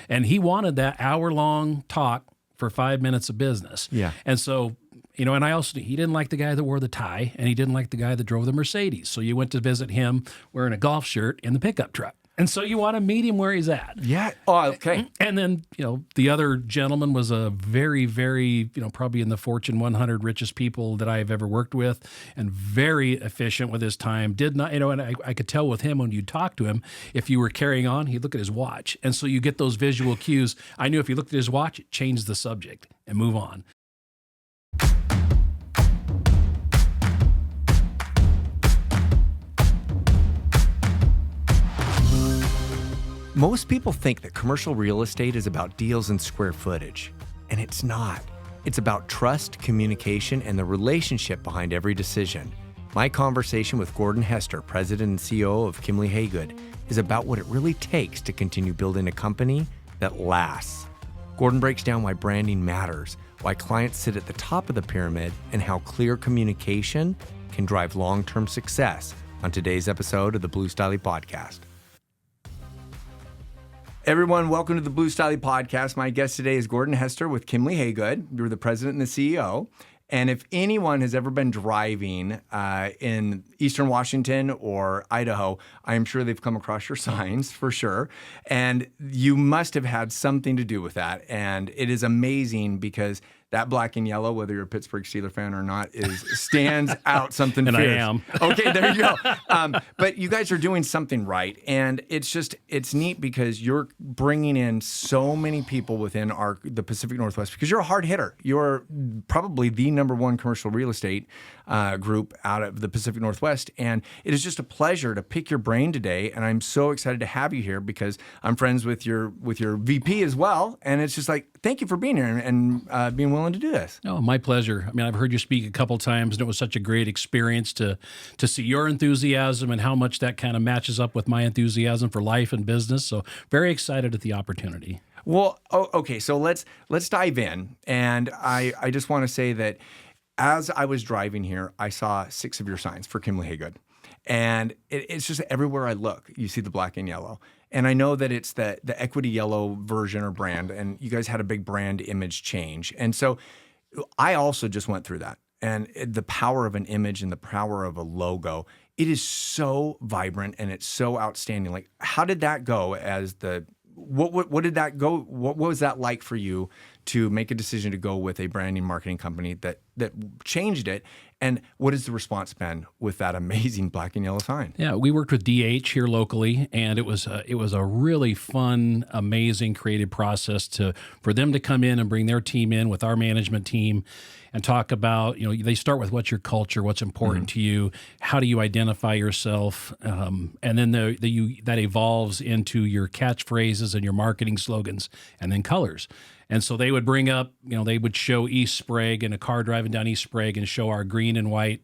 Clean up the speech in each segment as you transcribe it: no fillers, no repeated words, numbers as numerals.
And he wanted that hour-long talk for 5 minutes of business. Yeah. And so, and I also, he didn't like the guy that wore the tie, and he didn't like the guy that drove the Mercedes. So you went to visit him wearing a golf shirt in the pickup truck. And so you want to meet him where he's at. Yeah. Oh, okay. And then, the other gentleman was a very, very, probably in the Fortune 100 richest people that I've ever worked with, and very efficient with his time. Did not, and I could tell with him when you talk to him, if you were carrying on, he'd look at his watch. And so you get those visual cues. I knew if he looked at his watch, it changed the subject and move on. Most people think that commercial real estate is about deals and square footage, and it's not. It's about trust, communication, and the relationship behind every decision. My conversation with Gordon Hester, President and CEO of Kiemle Hagood, is about what it really takes to continue building a company that lasts. Gordon breaks down why branding matters, why clients sit at the top of the pyramid, and how clear communication can drive long-term success on today's episode of the Blue Stiley Podcast. Everyone, welcome to the Blue Stiley Podcast. My guest today is Gordon Hester with Kiemle Hagood. You're the president and the CEO. And if anyone has ever been driving in Eastern Washington or Idaho, I am sure they've come across your signs for sure. And you must have had something to do with that. And it is amazing because that black and yellow, whether you're a Pittsburgh Steelers fan or not, stands out something and fierce. I am. Okay, there you go. But you guys are doing something right. And it's neat because you're bringing in so many people within the Pacific Northwest because you're a hard hitter. You're probably the number one commercial real estate group out of the Pacific Northwest. And it is just a pleasure to pick your brain today. And I'm so excited to have you here because I'm friends with your VP as well. And it's just like, thank you for being here and being willing to do this. Oh, my pleasure. I mean, I've heard you speak a couple times, and it was such a great experience to see your enthusiasm and how much that kind of matches up with my enthusiasm for life and business. So very excited at the opportunity. Well, okay, so let's dive in. And I just want to say that as I was driving here, I saw 6 of your signs for Kiemle Hagood. And it's just everywhere I look, you see the black and yellow. And I know that it's the equity yellow version or brand, and you guys had a big brand image change. And so I also just went through that. And the power of an image and the power of a logo, it is so vibrant and it's so outstanding. Like, how did that go what did that go? What was that like for you to make a decision to go with a branding marketing company that changed it? And what has the response been with that amazing black and yellow sign? Yeah, we worked with DH here locally, and it was a really fun, amazing, creative process for them to come in and bring their team in with our management team and talk about, they start with what's your culture, what's important to you, how do you identify yourself, and then that evolves into your catchphrases and your marketing slogans, and then colors. And so they would bring up, they would show East Sprague and a car driving down East Sprague and show our green and white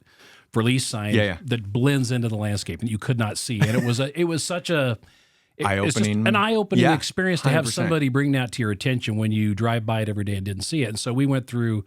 for lease sign that blends into the landscape and you could not see. And it was such an eye-opening experience to have 100%. Somebody bring that to your attention when you drive by it every day and didn't see it. And so we went through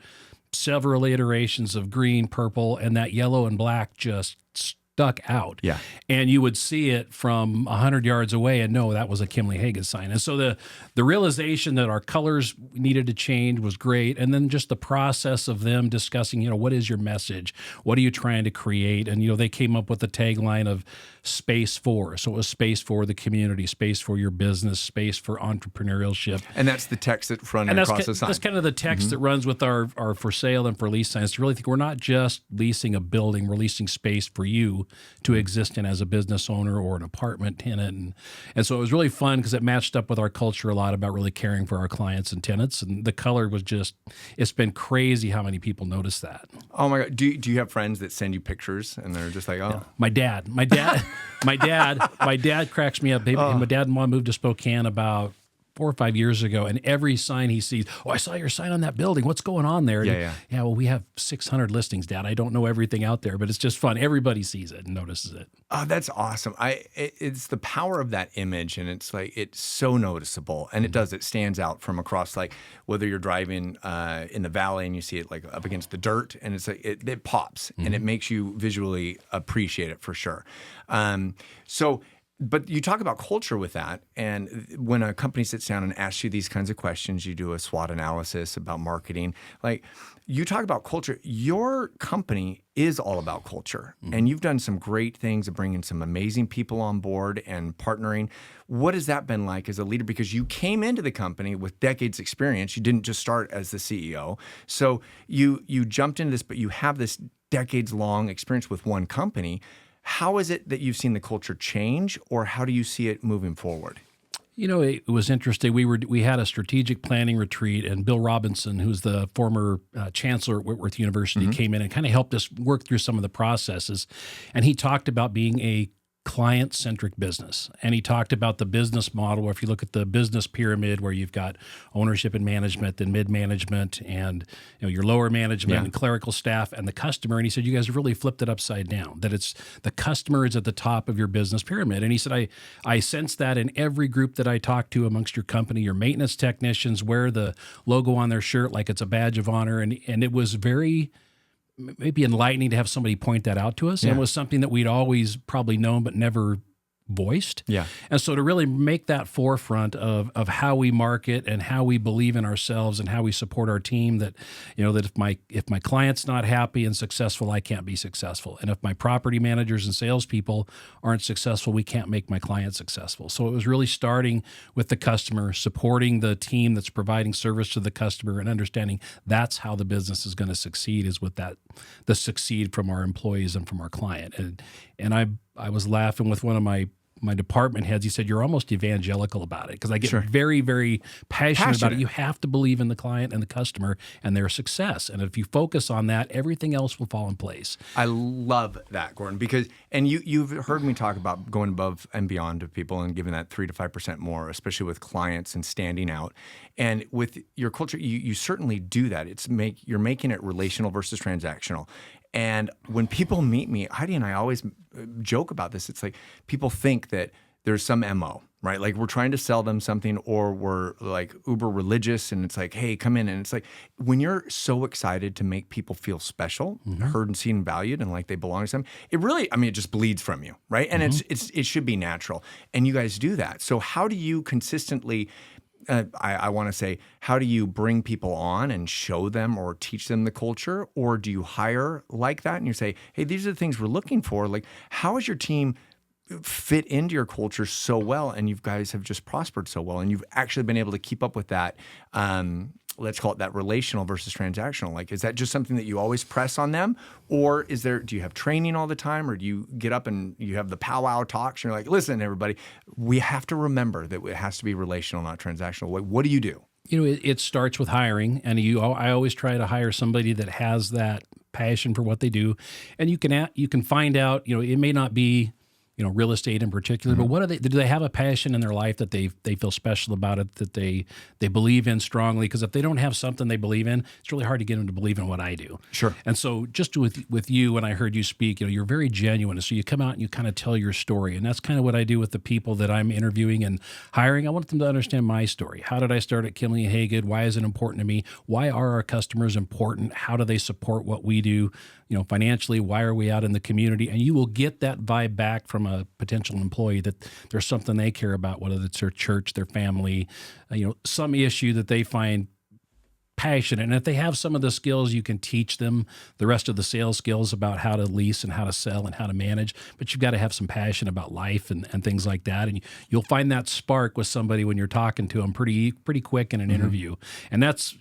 several iterations of green, purple, and that yellow and black just stuck out. Yeah. And you would see it from 100 yards away and know that was a Kiemle Hagood sign. And so the realization that our colors needed to change was great. And then just the process of them discussing, what is your message? What are you trying to create? And, they came up with the tagline of space for. So it was space for the community, space for your business, space for entrepreneurship. And that's the text that's running across the sign. That's kind of the text that runs with our for sale and for lease signs. To really think we're not just leasing a building, we're leasing space for you to exist in as a business owner or an apartment tenant. And so it was really fun because it matched up with our culture a lot about really caring for our clients and tenants. And the color was it's been crazy how many people notice that. Oh my God. Do you have friends that send you pictures and they're just like, oh. Yeah. My dad cracks me up. My dad and mom moved to Spokane about 4 or 5 years ago, and every sign he sees, I saw your sign on that building. What's going on there? Yeah. Well, we have 600 listings, Dad. I don't know everything out there, but it's just fun. Everybody sees it and notices it. Oh, that's awesome. It's the power of that image, and it's like it's so noticeable, and it stands out from across, like whether you're driving in the valley and you see it like up against the dirt, and it's like it pops, and it makes you visually appreciate it for sure. So But you talk about culture with that, and when a company sits down and asks you these kinds of questions, you do a SWOT analysis about marketing. Like, you talk about culture. Your company is all about culture, and you've done some great things of bringing some amazing people on board and partnering. What has that been like as a leader? Because you came into the company with decades experience. You didn't just start as the CEO. So you jumped into this, but you have this decades-long experience with one company. How is it that you've seen the culture change, or how do you see it moving forward? It was interesting. We had a strategic planning retreat, and Bill Robinson, who's the former chancellor at Whitworth University, came in and kind of helped us work through some of the processes. And he talked about being a client-centric business. And he talked about the business model, where if you look at the business pyramid, where you've got ownership and management, then mid-management, and your lower management and clerical staff, and the customer. And he said, you guys have really flipped it upside down, that it's the customer is at the top of your business pyramid. And he said, I sense that in every group that I talk to amongst your company. Your maintenance technicians wear the logo on their shirt like it's a badge of honor. And it was very maybe enlightening to have somebody point that out to us. And it was something that we'd always probably known but never voiced. Yeah. And so to really make that forefront of how we market and how we believe in ourselves and how we support our team, that that if my client's not happy and successful, I can't be successful. And if my property managers and salespeople aren't successful, we can't make my client successful. So it was really starting with the customer, supporting the team that's providing service to the customer, and understanding that's how the business is going to succeed, is with that, the succeed from our employees and from our client. And I was laughing with one of my department heads. He said, you're almost evangelical about it, because I get very, very passionate about it. You have to believe in the client and the customer and their success. And if you focus on that, everything else will fall in place. I love that, Gordon, because, and you've heard me talk about going above and beyond to people and giving that 3 to 5% more, especially with clients, and standing out. And with your culture, you certainly do that. You're making it relational versus transactional. And when people meet me, Heidi and I always joke about this. It's like people think that there's some MO, right? Like we're trying to sell them something, or we're like uber religious, and it's like, hey, come in. And it's like, when you're so excited to make people feel special, heard and seen and valued, and like they belong to something, it really, it just bleeds from you, right? And it should be natural. And you guys do that. So how do you consistently, I want to say, how do you bring people on and show them or teach them the culture? Or do you hire like that and you say, hey, these are the things we're looking for? Like, how has your team fit into your culture so well, and you guys have just prospered so well, and you've actually been able to keep up with that, let's call it that relational versus transactional? Like, is that just something that you always press on them? Or do you have training all the time? Or do you get up and you have the powwow talks and you're like, listen, everybody, we have to remember that it has to be relational, not transactional. What do you do? It starts with hiring, and I always try to hire somebody that has that passion for what they do. And you can find out, it may not be real estate in particular, but do they have a passion in their life that they feel special about it, that they believe in strongly? Because if they don't have something they believe in, it's really hard to get them to believe in what I do. Sure. And so just with you, when I heard you speak, you're very genuine. And so you come out and you kind of tell your story. And that's kind of what I do with the people that I'm interviewing and hiring. I want them to understand my story. How did I start at Kiemle Hagood? Why is it important to me? Why are our customers important? How do they support what we do? Financially, why are we out in the community? And you will get that vibe back from a potential employee, that there's something they care about, whether it's their church, their family, some issue that they find passionate. And if they have some of the skills, you can teach them the rest of the sales skills about how to lease and how to sell and how to manage. But you've got to have some passion about life and things like that. And you'll find that spark with somebody when you're talking to them pretty quick in an interview. And that's,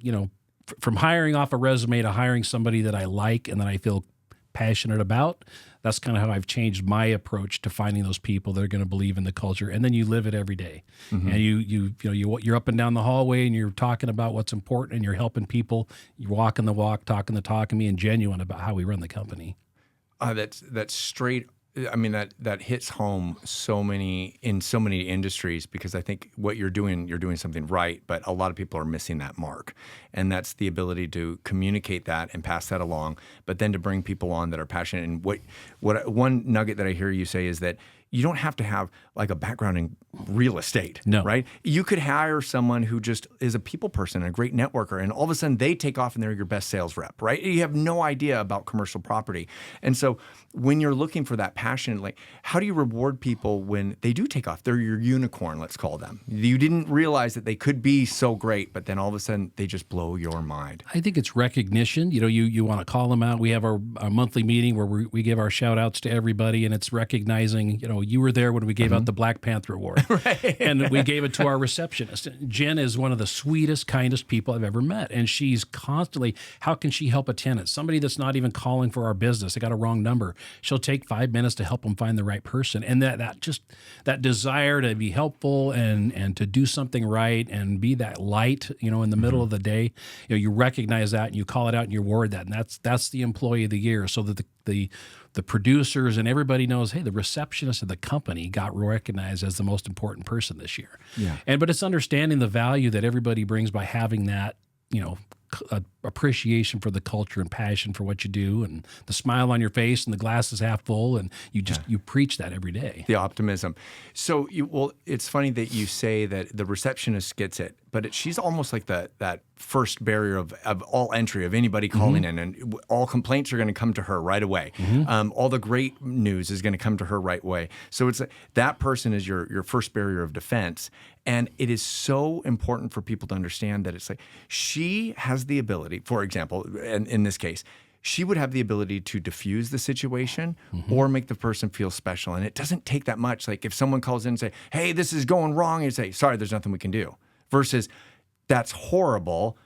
from hiring off a resume to hiring somebody that I like and that I feel passionate about. That's kind of how I've changed my approach to finding those people that are going to believe in the culture. And then you live it every day. And you're up and down the hallway and you're talking about what's important, and you're helping people. You're walking the walk, talking the talk, and being genuine about how we run the company. That's straight. That hits home in so many industries, because I think what you're doing something right, but a lot of people are missing that mark. And that's the ability to communicate that and pass that along, but then to bring people on that are passionate. And what one nugget that I hear you say is that you don't have to have like a background in real estate, No. right? You could hire someone who just is a people person and a great networker, and all of a sudden they take off and they're your best sales rep, right? You have no idea about commercial property. And so when you're looking for that passion, like how do you reward people when they do take off? They're your unicorn, let's call them. You didn't realize that they could be so great, but then all of a sudden they just blow your mind. I think it's recognition. You want to call them out. We have our monthly meeting where we give our shout outs to everybody, and it's recognizing, you were there when we gave out the Black Panther Award. Right. And we gave it to our receptionist. Jen is one of the sweetest, kindest people I've ever met. And she's constantly, how can she help a tenant? Somebody that's not even calling for our business, they got a wrong number. She'll take 5 minutes to help them find the right person. And that desire to be helpful and to do something right and be that light, in the middle of the day, you recognize that and you call it out and you reward that. And that's the employee of the year, so that the producers and everybody knows, hey, the receptionist of the company got recognized as the most important person this year. Yeah. But it's understanding the value that everybody brings by having that, appreciation for the culture and passion for what you do, and the smile on your face and the glass is half full, and you preach that every day. The optimism. So it's funny that you say that the receptionist gets it, but she's almost like that first barrier of all entry of anybody calling in, and all complaints are going to come to her right away. All the great news is going to come to her right away. So it's that person is your first barrier of defense. And it is so important for people to understand that it's like she has the ability, for example, and in this case, she would have the ability to diffuse the situation or make the person feel special. And it doesn't take that much. Like if someone calls in and say, hey, this is going wrong, and you say, sorry, there's nothing we can do. Versus, that's horrible.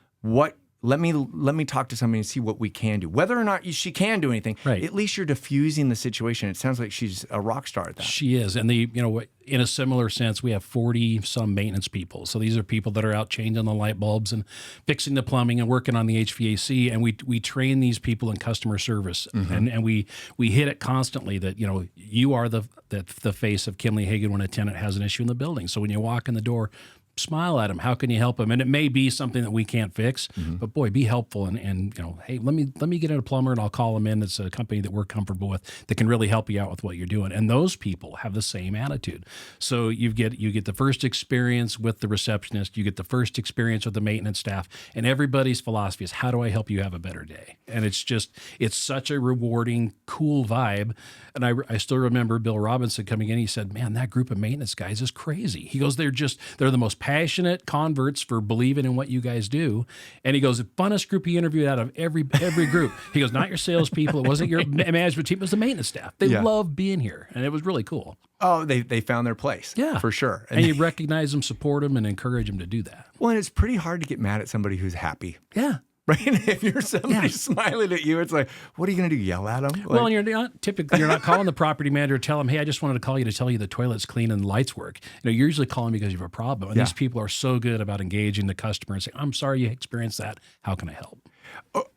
Let me talk to somebody and see what we can do. Whether or not she can do anything, right. At least you're diffusing the situation. It sounds like she's a rock star at that. She is. And in a similar sense, we have 40-some maintenance people. So these are people that are out changing the light bulbs and fixing the plumbing and working on the HVAC. And we train these people in customer service. And we hit it constantly that, you are the face of Kiemle Hagood when a tenant has an issue in the building. So when you walk in the door, smile at them. How can you help them? And it may be something that we can't fix, but boy, be helpful and hey, let me get in a plumber and I'll call them in. It's a company that we're comfortable with that can really help you out with what you're doing. And those people have the same attitude. So you get the first experience with the receptionist, you get the first experience with the maintenance staff, and everybody's philosophy is, how do I help you have a better day? And it's such a rewarding, cool vibe. And I still remember Bill Robinson coming in. He said, man, that group of maintenance guys is crazy. He goes, they're the most passionate converts for believing in what you guys do. And he goes, the funnest group he interviewed out of every group. He goes, not your salespeople. It wasn't your management team. It was the maintenance staff. They love being here. And it was really cool. Oh, they found their place. Yeah. For sure. And you recognize them, support them, and encourage them to do that. Well, and it's pretty hard to get mad at somebody who's happy. Yeah. Right? If you're somebody smiling at you, it's like, what are you going to do, yell at them? Well, and you're not calling the property manager to tell them, hey, I just wanted to call you to tell you the toilet's clean and the lights work. You're usually calling because you have a problem. And these people are so good about engaging the customer and saying, I'm sorry you experienced that. How can I help?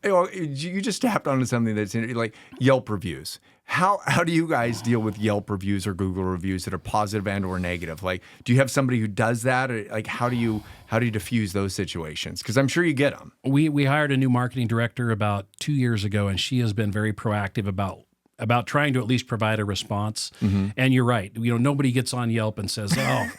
Oh, you just tapped onto something that's like Yelp reviews. How do you guys deal with Yelp reviews or Google reviews that are positive and or negative? Like, do you have somebody who does that? Or like, how do you diffuse those situations? Because I'm sure you get them. We hired a new marketing director about 2 years ago, and she has been very proactive about trying to at least provide a response. And you're right. Nobody gets on Yelp and says, "Oh,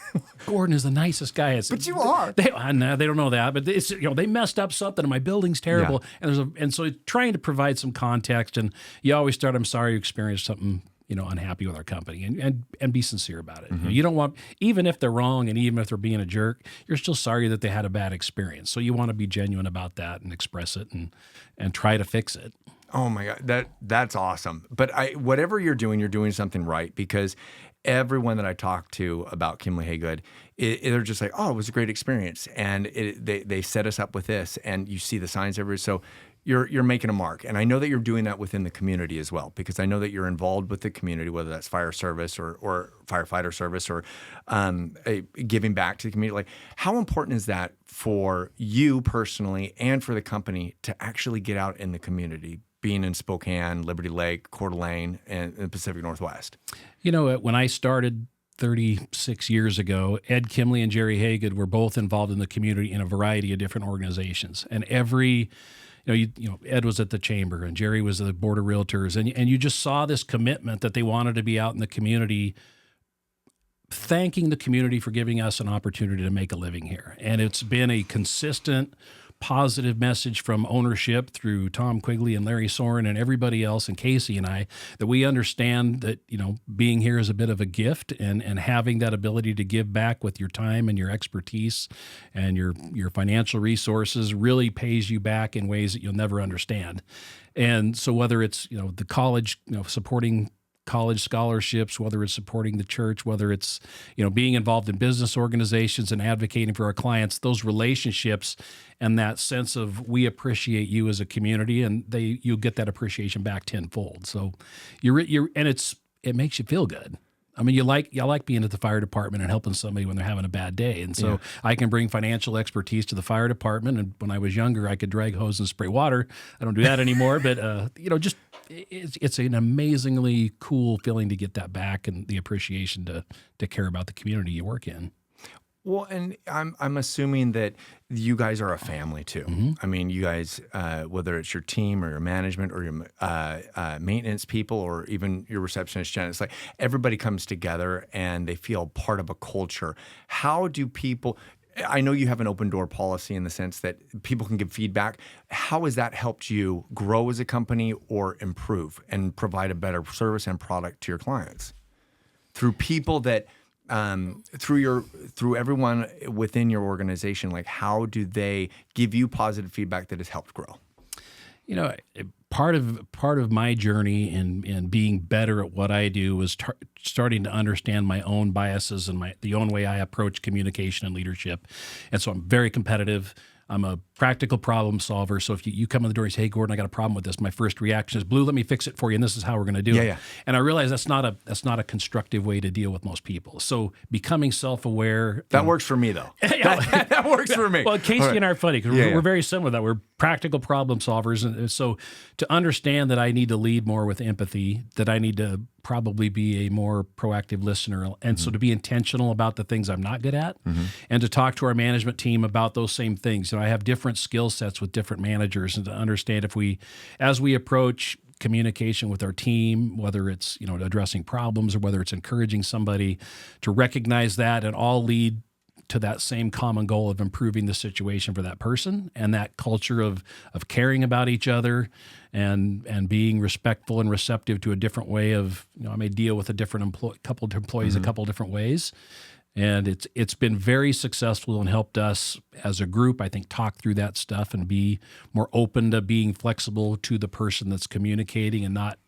Gordon is the nicest guy." But you are. They don't know that, but it's they messed up something and my building's terrible. Yeah. And so trying to provide some context, and you always start, "I'm sorry you experienced something unhappy with our company," and be sincere about it. You don't want, even if they're wrong and even if they're being a jerk, you're still sorry that they had a bad experience. So you want to be genuine about that and express it and try to fix it. Oh my God, that's awesome. But whatever you're doing something right, because everyone that I talk to about Kiemle Hagood, they're just like, oh, it was a great experience, and they set us up with this, and you see the signs everywhere. So you're making a mark, and I know that you're doing that within the community as well, because I know that you're involved with the community, whether that's fire service or firefighter service or giving back to the community. Like, how important is that for you personally and for the company to actually get out in the community? Being in Spokane, Liberty Lake, Coeur d'Alene, and the Pacific Northwest. When I started 36 years ago, Ed Kiemle and Jerry Hagood were both involved in the community in a variety of different organizations. And Ed was at the chamber and Jerry was at the board of realtors. And you just saw this commitment that they wanted to be out in the community thanking the community for giving us an opportunity to make a living here. And it's been a consistent, positive message from ownership through Tom Quigley and Larry Soren and everybody else and Casey and I, that we understand that, being here is a bit of a gift, and having that ability to give back with your time and your expertise and your financial resources really pays you back in ways that you'll never understand. And so whether it's, the college, supporting college scholarships, whether it's supporting the church, whether it's, being involved in business organizations and advocating for our clients, those relationships and that sense of we appreciate you as a community, and you'll get that appreciation back tenfold. So it makes you feel good. I mean, you like being at the fire department and helping somebody when they're having a bad day. And so I can bring financial expertise to the fire department. And when I was younger, I could drag hose and spray water. I don't do that anymore. But, it's an amazingly cool feeling to get that back, and the appreciation to care about the community you work in. Well, and I'm assuming that you guys are a family too. Mm-hmm. I mean, you guys, whether it's your team or your management or your maintenance people or even your receptionist, Jen, it's like everybody comes together and they feel part of a culture. How do people? I know you have an open door policy in the sense that people can give feedback. How has that helped you grow as a company or improve and provide a better service and product to your clients through people that? Through everyone within your organization, like how do they give you positive feedback that has helped grow? Part of my journey in being better at what I do was starting to understand my own biases and the own way I approach communication and leadership. And so I'm very competitive. I'm a practical problem solver. So if you come in the door and say, "Hey, Gordon, I got a problem with this," my first reaction is, "Blue, let me fix it for you, and this is how we're going to do it." Yeah. And I realize that's not a constructive way to deal with most people. So becoming self-aware. That works for me, though. That works for me. Well, Casey and I are funny because we're very similar. That we're practical problem solvers, and so to understand that I need to lead more with empathy, that I need to probably be a more proactive listener, and so to be intentional about the things I'm not good at, and to talk to our management team about those same things. I have different skill sets with different managers, and to understand as we approach communication with our team, whether it's addressing problems or whether it's encouraging somebody, to recognize that and all lead to that same common goal of improving the situation for that person, and that culture of caring about each other and being respectful and receptive to a different way of, I may deal with a different couple of employees a couple of different ways. And it's been very successful and helped us as a group, I think, talk through that stuff and be more open to being flexible to the person that's communicating and not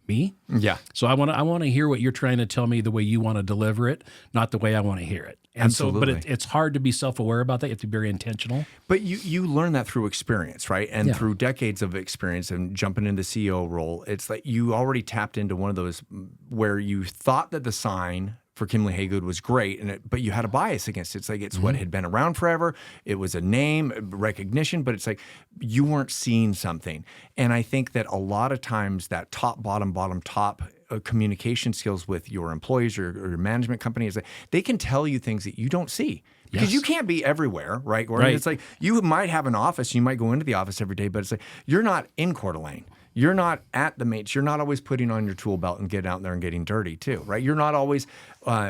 me. Yeah. So I want to hear what you're trying to tell me the way you want to deliver it, not the way I want to hear it. And Absolutely. But it's hard to be self-aware about that. You have to be very intentional. But you learn that through experience, right? And through decades of experience and jumping into the CEO role, it's like you already tapped into one of those where you thought that the sign for Kiemle Hagood was great, but you had a bias against it. It's like it's what had been around forever. It was a name, recognition, but it's like you weren't seeing something. And I think that a lot of times that top, bottom, top communication skills with your employees or your management company is that they can tell you things that you don't see. Because you can't be everywhere, right, Gordon? Right. It's like you might have an office, you might go into the office every day, but it's like you're not in Coeur d'Alene. You're not at the mates. You're not always putting on your tool belt and getting out there and getting dirty too, right? You're not always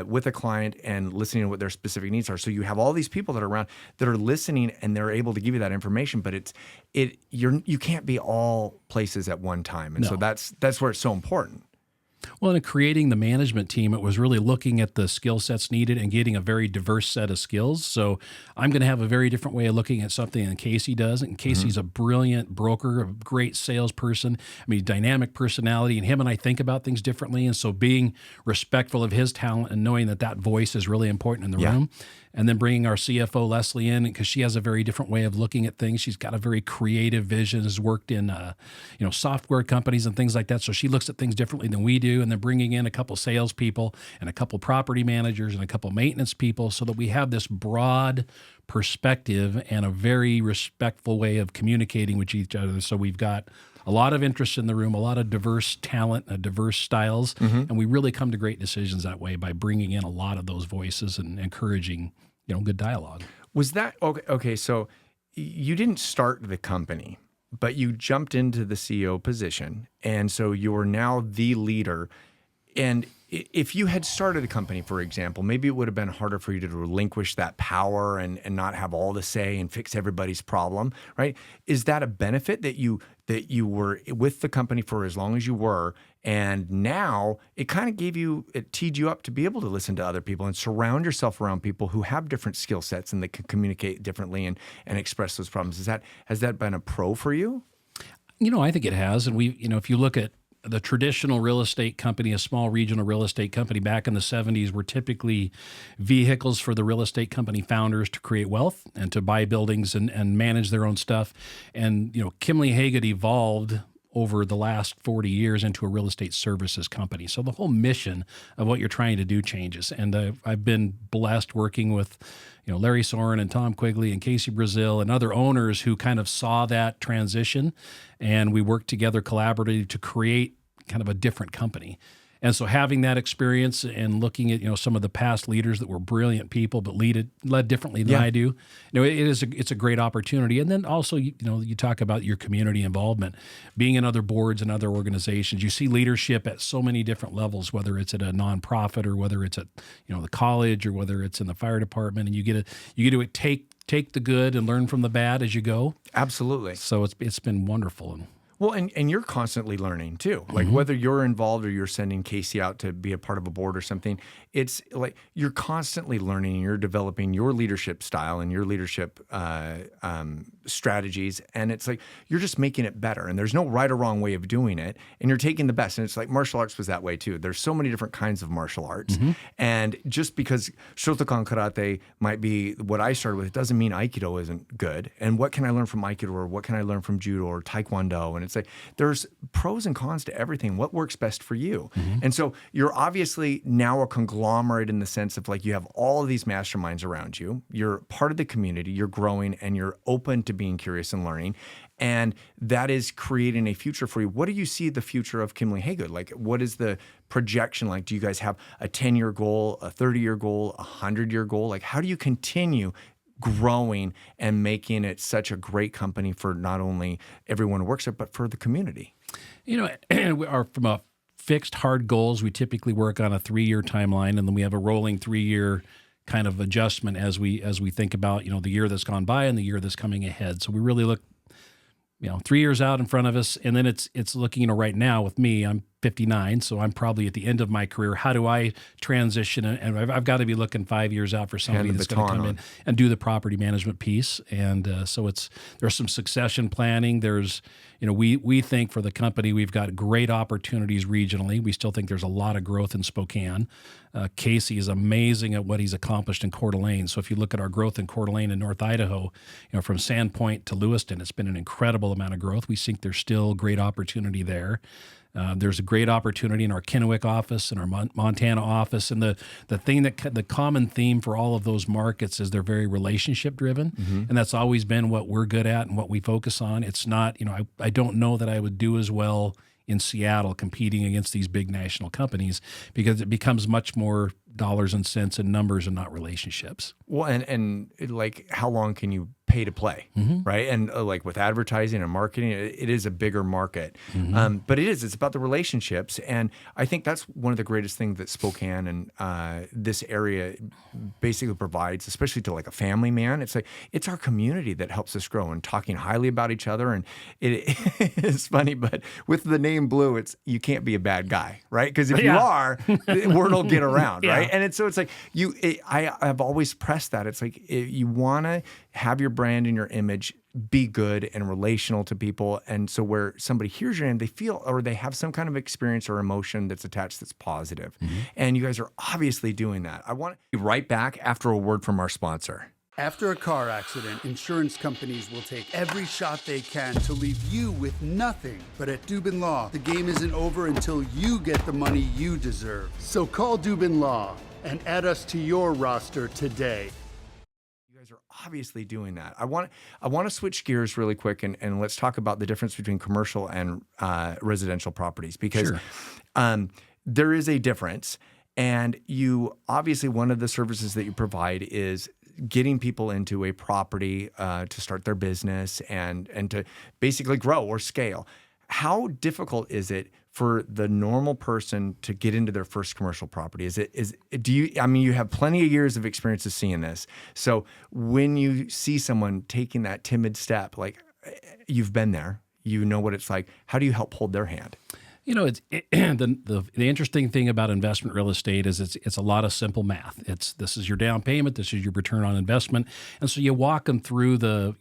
with a client and listening to what their specific needs are. So you have all these people that are around that are listening and they're able to give you that information, but you can't be all places at one time. And so that's where it's so important. Well, in creating the management team, it was really looking at the skill sets needed and getting a very diverse set of skills. So I'm going to have a very different way of looking at something than Casey does. And Casey's a brilliant broker, a great salesperson. I mean, dynamic personality, and him and I think about things differently. And so being respectful of his talent and knowing that voice is really important in the room. And then bringing our CFO, Leslie, in because she has a very different way of looking at things. She's got a very creative vision, has worked in software companies and things like that. So she looks at things differently than we do. And then bringing in a couple salespeople and a couple property managers and a couple maintenance people so that we have this broad perspective and a very respectful way of communicating with each other. So we've got a lot of interest in the room, a lot of diverse talent, diverse styles, and we really come to great decisions that way by bringing in a lot of those voices and encouraging, good dialogue. Was that okay? So you didn't start the company, but you jumped into the CEO position, and so you're now the leader. And if you had started a company, for example, maybe it would have been harder for you to relinquish that power and not have all the say and fix everybody's problem, right? Is that a benefit that you were with the company for as long as you were, and now it kind of it teed you up to be able to listen to other people and surround yourself around people who have different skill sets and that can communicate differently and express those problems? Has that been a pro for you? I think it has. And if you look at the traditional real estate company, a small regional real estate company back in the 70s were typically vehicles for the real estate company founders to create wealth and to buy buildings and manage their own stuff. And, Kiemle Hagood evolved over the last 40 years into a real estate services company. So the whole mission of what you're trying to do changes. And I've been blessed working with, Larry Soren and Tom Quigley and Casey Brazil and other owners who kind of saw that transition. And we worked together collaboratively to create kind of a different company. And so having that experience and looking at, some of the past leaders that were brilliant people but led differently than I do, it's a great opportunity. And then also, you talk about your community involvement, being in other boards and other organizations. You see leadership at so many different levels, whether it's at a nonprofit or whether it's at, the college or whether it's in the fire department, and you get to take the good and learn from the bad as you go. Absolutely. So it's been wonderful. Well, and you're constantly learning too. Like whether you're involved or you're sending Casey out to be a part of a board or something, it's like you're constantly learning and you're developing your leadership style and your leadership strategies. And it's like you're just making it better. And there's no right or wrong way of doing it. And you're taking the best. And it's like martial arts was that way too. There's so many different kinds of martial arts. And just because Shotokan karate might be what I started with, it doesn't mean Aikido isn't good. And what can I learn from Aikido, or what can I learn from Judo or Taekwondo? And it's like there's pros and cons to everything. What works best for you? And so you're obviously now a conglomerate in the sense of like you have all of these masterminds around you. You're part of the community. You're growing and you're open to being curious and learning. And that is creating a future for you. What do you see the future of Kiemle Hagood? Like, what is the projection like? Do you guys have a 10-year goal, a 30-year goal, a 100-year goal? Like, how do you continue growing and making it such a great company for not only everyone who works there, but for the community? We are from a fixed hard goals. We typically work on a 3-year timeline, and then we have a rolling 3-year kind of adjustment as we think about, the year that's gone by and the year that's coming ahead. So we really look, 3 years out in front of us. And then it's looking, right now with me, I'm 59, so I'm probably at the end of my career. How do I transition? And I've got to be looking 5 years out for somebody that's going to come in and do the property management piece. And so there's some succession planning. There's, we think for the company, we've got great opportunities regionally. We still think there's a lot of growth in Spokane. Casey is amazing at what he's accomplished in Coeur d'Alene. So if you look at our growth in Coeur d'Alene and North Idaho, from Sandpoint to Lewiston, it's been an incredible amount of growth. We think there's still great opportunity there. There's a great opportunity in our Kennewick office and our Montana office. And the common theme for all of those markets is they're very relationship driven. And that's always been what we're good at and what we focus on. It's not, I don't know that I would do as well in Seattle competing against these big national companies because it becomes much more dollars and cents and numbers and not relationships. Well, and like how long can you pay to play, right? And like with advertising and marketing, it is a bigger market. But it's about the relationships. And I think that's one of the greatest things that Spokane and this area basically provides, especially to like a family man. It's like, it's our community that helps us grow and talking highly about each other. And it's funny, but with the name Blue, you can't be a bad guy, right? Because if you are, word will get around, right? And it's like I have always pressed that. It's like you want to have your brand and your image be good and relational to people. And so where somebody hears your name, they feel or they have some kind of experience or emotion that's attached that's positive. And you guys are obviously doing that. I want to be right back after a word from our sponsor. After a car accident, insurance companies will take every shot they can to leave you with nothing. But at Dubin Law, the game isn't over until you get the money you deserve. So call Dubin Law and add us to your roster today. You guys are obviously doing that. I want to switch gears really quick and let's talk about the difference between commercial and residential properties because there is a difference. And you obviously one of the services that you provide is getting people into a property to start their business and to basically grow or scale. How difficult is it for the normal person to get into their first commercial property? You have plenty of years of experience of seeing this. So when you see someone taking that timid step, like you've been there, you know what it's like. How do you help hold their hand? The interesting thing about investment real estate is it's a lot of simple math. This is your down payment, this is your return on investment, and so you walk them through the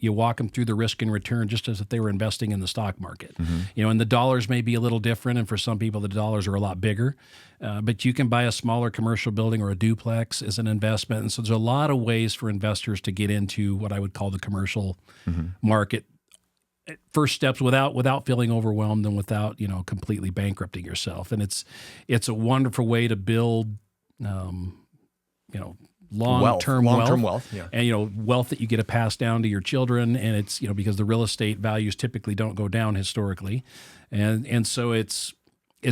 risk and return just as if they were investing in the stock market. And the dollars may be a little different, and for some people the dollars are a lot bigger. But you can buy a smaller commercial building or a duplex as an investment, and so there's a lot of ways for investors to get into what I would call the commercial market. First steps without feeling overwhelmed and without completely bankrupting yourself, and it's a wonderful way to build long-term wealth, yeah. And wealth that you get to pass down to your children, and it's because the real estate values typically don't go down historically, and so it's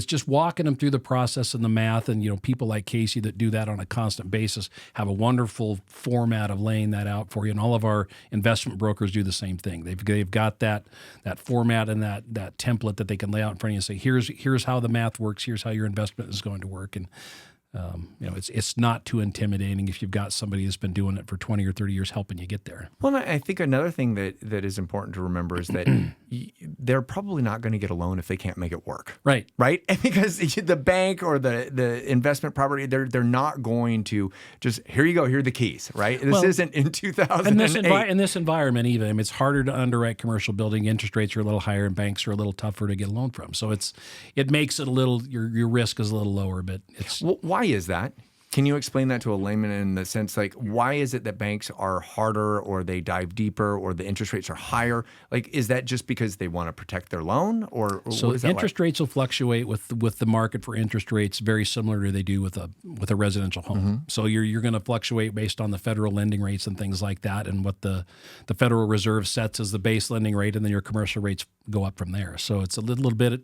just walking them through the process and the math, and people like Casey that do that on a constant basis have a wonderful format of laying that out for you. And all of our investment brokers do the same thing. They've got that format and that template that they can lay out in front of you and say, here's how the math works, here's how your investment is going to work. And it's not too intimidating if you've got somebody that's been doing it for 20 or 30 years helping you get there. Well, I think another thing that is important to remember is that they're probably not going to get a loan if they can't make it work. Right. Right? Because the bank or the investment property, they're not going to just, here you go, here are the keys, right? This isn't in 2008. In this environment even, it's harder to underwrite commercial building. Interest rates are a little higher and banks are a little tougher to get a loan from. So it makes it a little, your risk is a little lower, but it's... Well, why is that? Can you explain that to a layman in the sense, like, why is it that banks are harder or they dive deeper or the interest rates are higher? Like, is that just because they want to protect their loan, or so what is that interest rates will fluctuate with the market for interest rates very similar to they do with a residential home. So you're going to fluctuate based on the federal lending rates and things like that, and what the Federal Reserve sets as the base lending rate, and then your commercial rates go up from there. So it's a little bit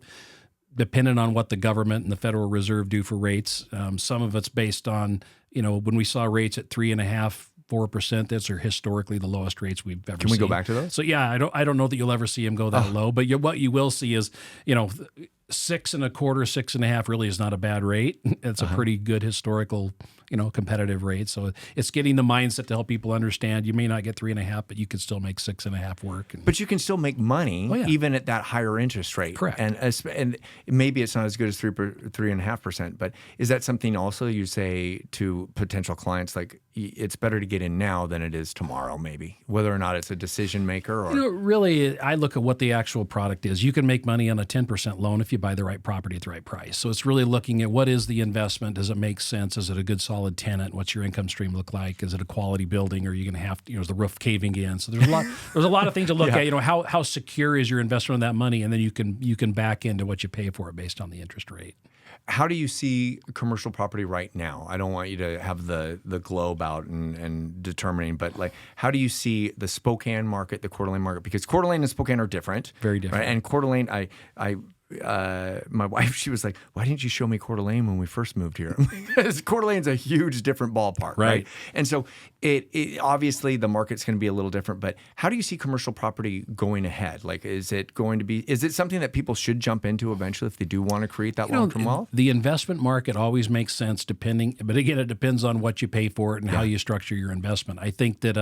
dependent on what the government and the Federal Reserve do for rates. Some of it's based on, when we saw rates at 3.5%, 4%, those are historically the lowest rates we've ever seen. Can we go back to those? So yeah, I don't know that you'll ever see them go that low, but what you will see is, 6.25%, 6.5% really is not a bad rate. It's a pretty good historical, competitive rate. So it's getting the mindset to help people understand you may not get 3.5%, but you can still make 6.5% work. But you can still make money even at that higher interest rate. Correct. And maybe it's not as good as 3.5%, but is that something also you say to potential clients, like it's better to get in now than it is tomorrow, maybe, whether or not it's a decision maker? Or really, I look at what the actual product is. You can make money on a 10% loan if you buy the right property at the right price. So it's really looking at what is the investment? Does it make sense? Is it a good solid tenant? What's your income stream look like? Is it a quality building? Or are you going to have, is the roof caving in? So there's a lot of things to look at. How secure is your investment on that money? And then you can back into what you pay for it based on the interest rate. How do you see commercial property right now? I don't want you to have the globe out and determining, but like, how do you see the Spokane market, the Coeur d'Alene market? Because Coeur d'Alene and Spokane are different. Very different. Right? And Coeur d'Alene, my wife, she was like, why didn't you show me Coeur d'Alene when we first moved here? Because Coeur d'Alene's a huge different ballpark, right? And so it obviously the market's going to be a little different, but how do you see commercial property going ahead? Like, is it something that people should jump into eventually if they do want to create that long-term wealth? The investment market always makes sense but again, it depends on what you pay for it and how you structure your investment. I think that,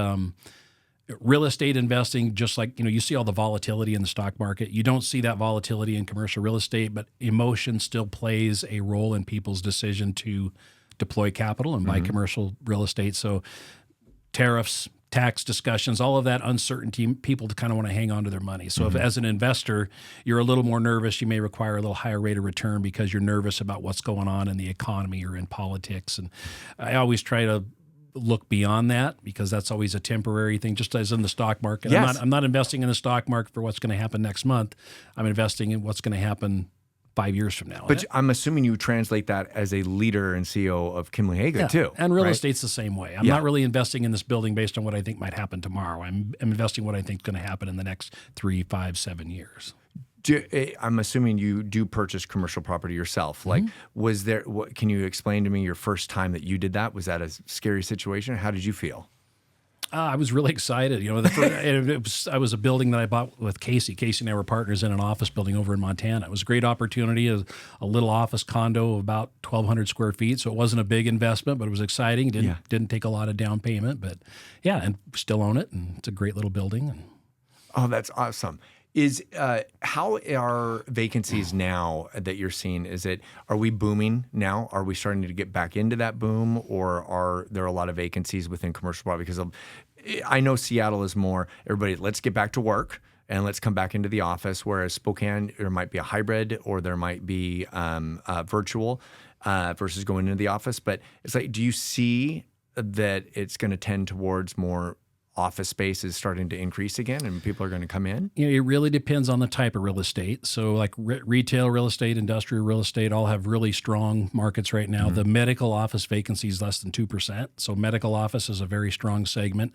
real estate investing, just like, you see all the volatility in the stock market. You don't see that volatility in commercial real estate, but emotion still plays a role in people's decision to deploy capital and buy commercial real estate. So tariffs, tax discussions, all of that uncertainty, people kind of want to hang on to their money. So if as an investor, you're a little more nervous, you may require a little higher rate of return because you're nervous about what's going on in the economy or in politics. And I always try to look beyond that because that's always a temporary thing, just as in the stock market. Yes. I'm not investing in the stock market for what's going to happen next month. I'm investing in what's going to happen 5 years from now. But I'm assuming you translate that as a leader and CEO of Kiemle Hagood too. And real estate's the same way. I'm not really investing in this building based on what I think might happen tomorrow. I'm investing what I think is going to happen in the next 3, 5, 7 years. I'm assuming you do purchase commercial property yourself. Like, can you explain to me your first time that you did that? Was that a scary situation? How did you feel? I was really excited. You know, I was a building that I bought with Casey. Casey and I were partners in an office building over in Montana. It was a great opportunity, a little office condo of about 1,200 square feet. So it wasn't a big investment, but it was exciting. Didn't take a lot of down payment, but yeah, and still own it. And it's a great little building. Oh, that's awesome. How are vacancies now that you're seeing? Are we booming now? Are we starting to get back into that boom, or are there a lot of vacancies within commercial property? Because I know Seattle is more, everybody, let's get back to work and let's come back into the office, whereas Spokane, there might be a hybrid or there might be virtual versus going into the office. But it's like, do you see that it's going to tend towards more office space is starting to increase again and people are going to come in? You know, it really depends on the type of real estate. So like retail real estate, industrial real estate, all have really strong markets right now. The medical office vacancy is less than 2%. So medical office is a very strong segment.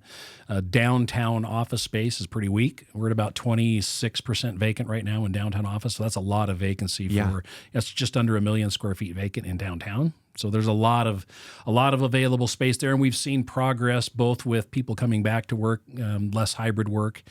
Downtown office space is pretty weak. We're at about 26% vacant right now in downtown office. So that's a lot of vacancy it's just under 1 million square feet vacant in downtown. So there's a lot of available space there, and we've seen progress both with people coming back to work, less hybrid work,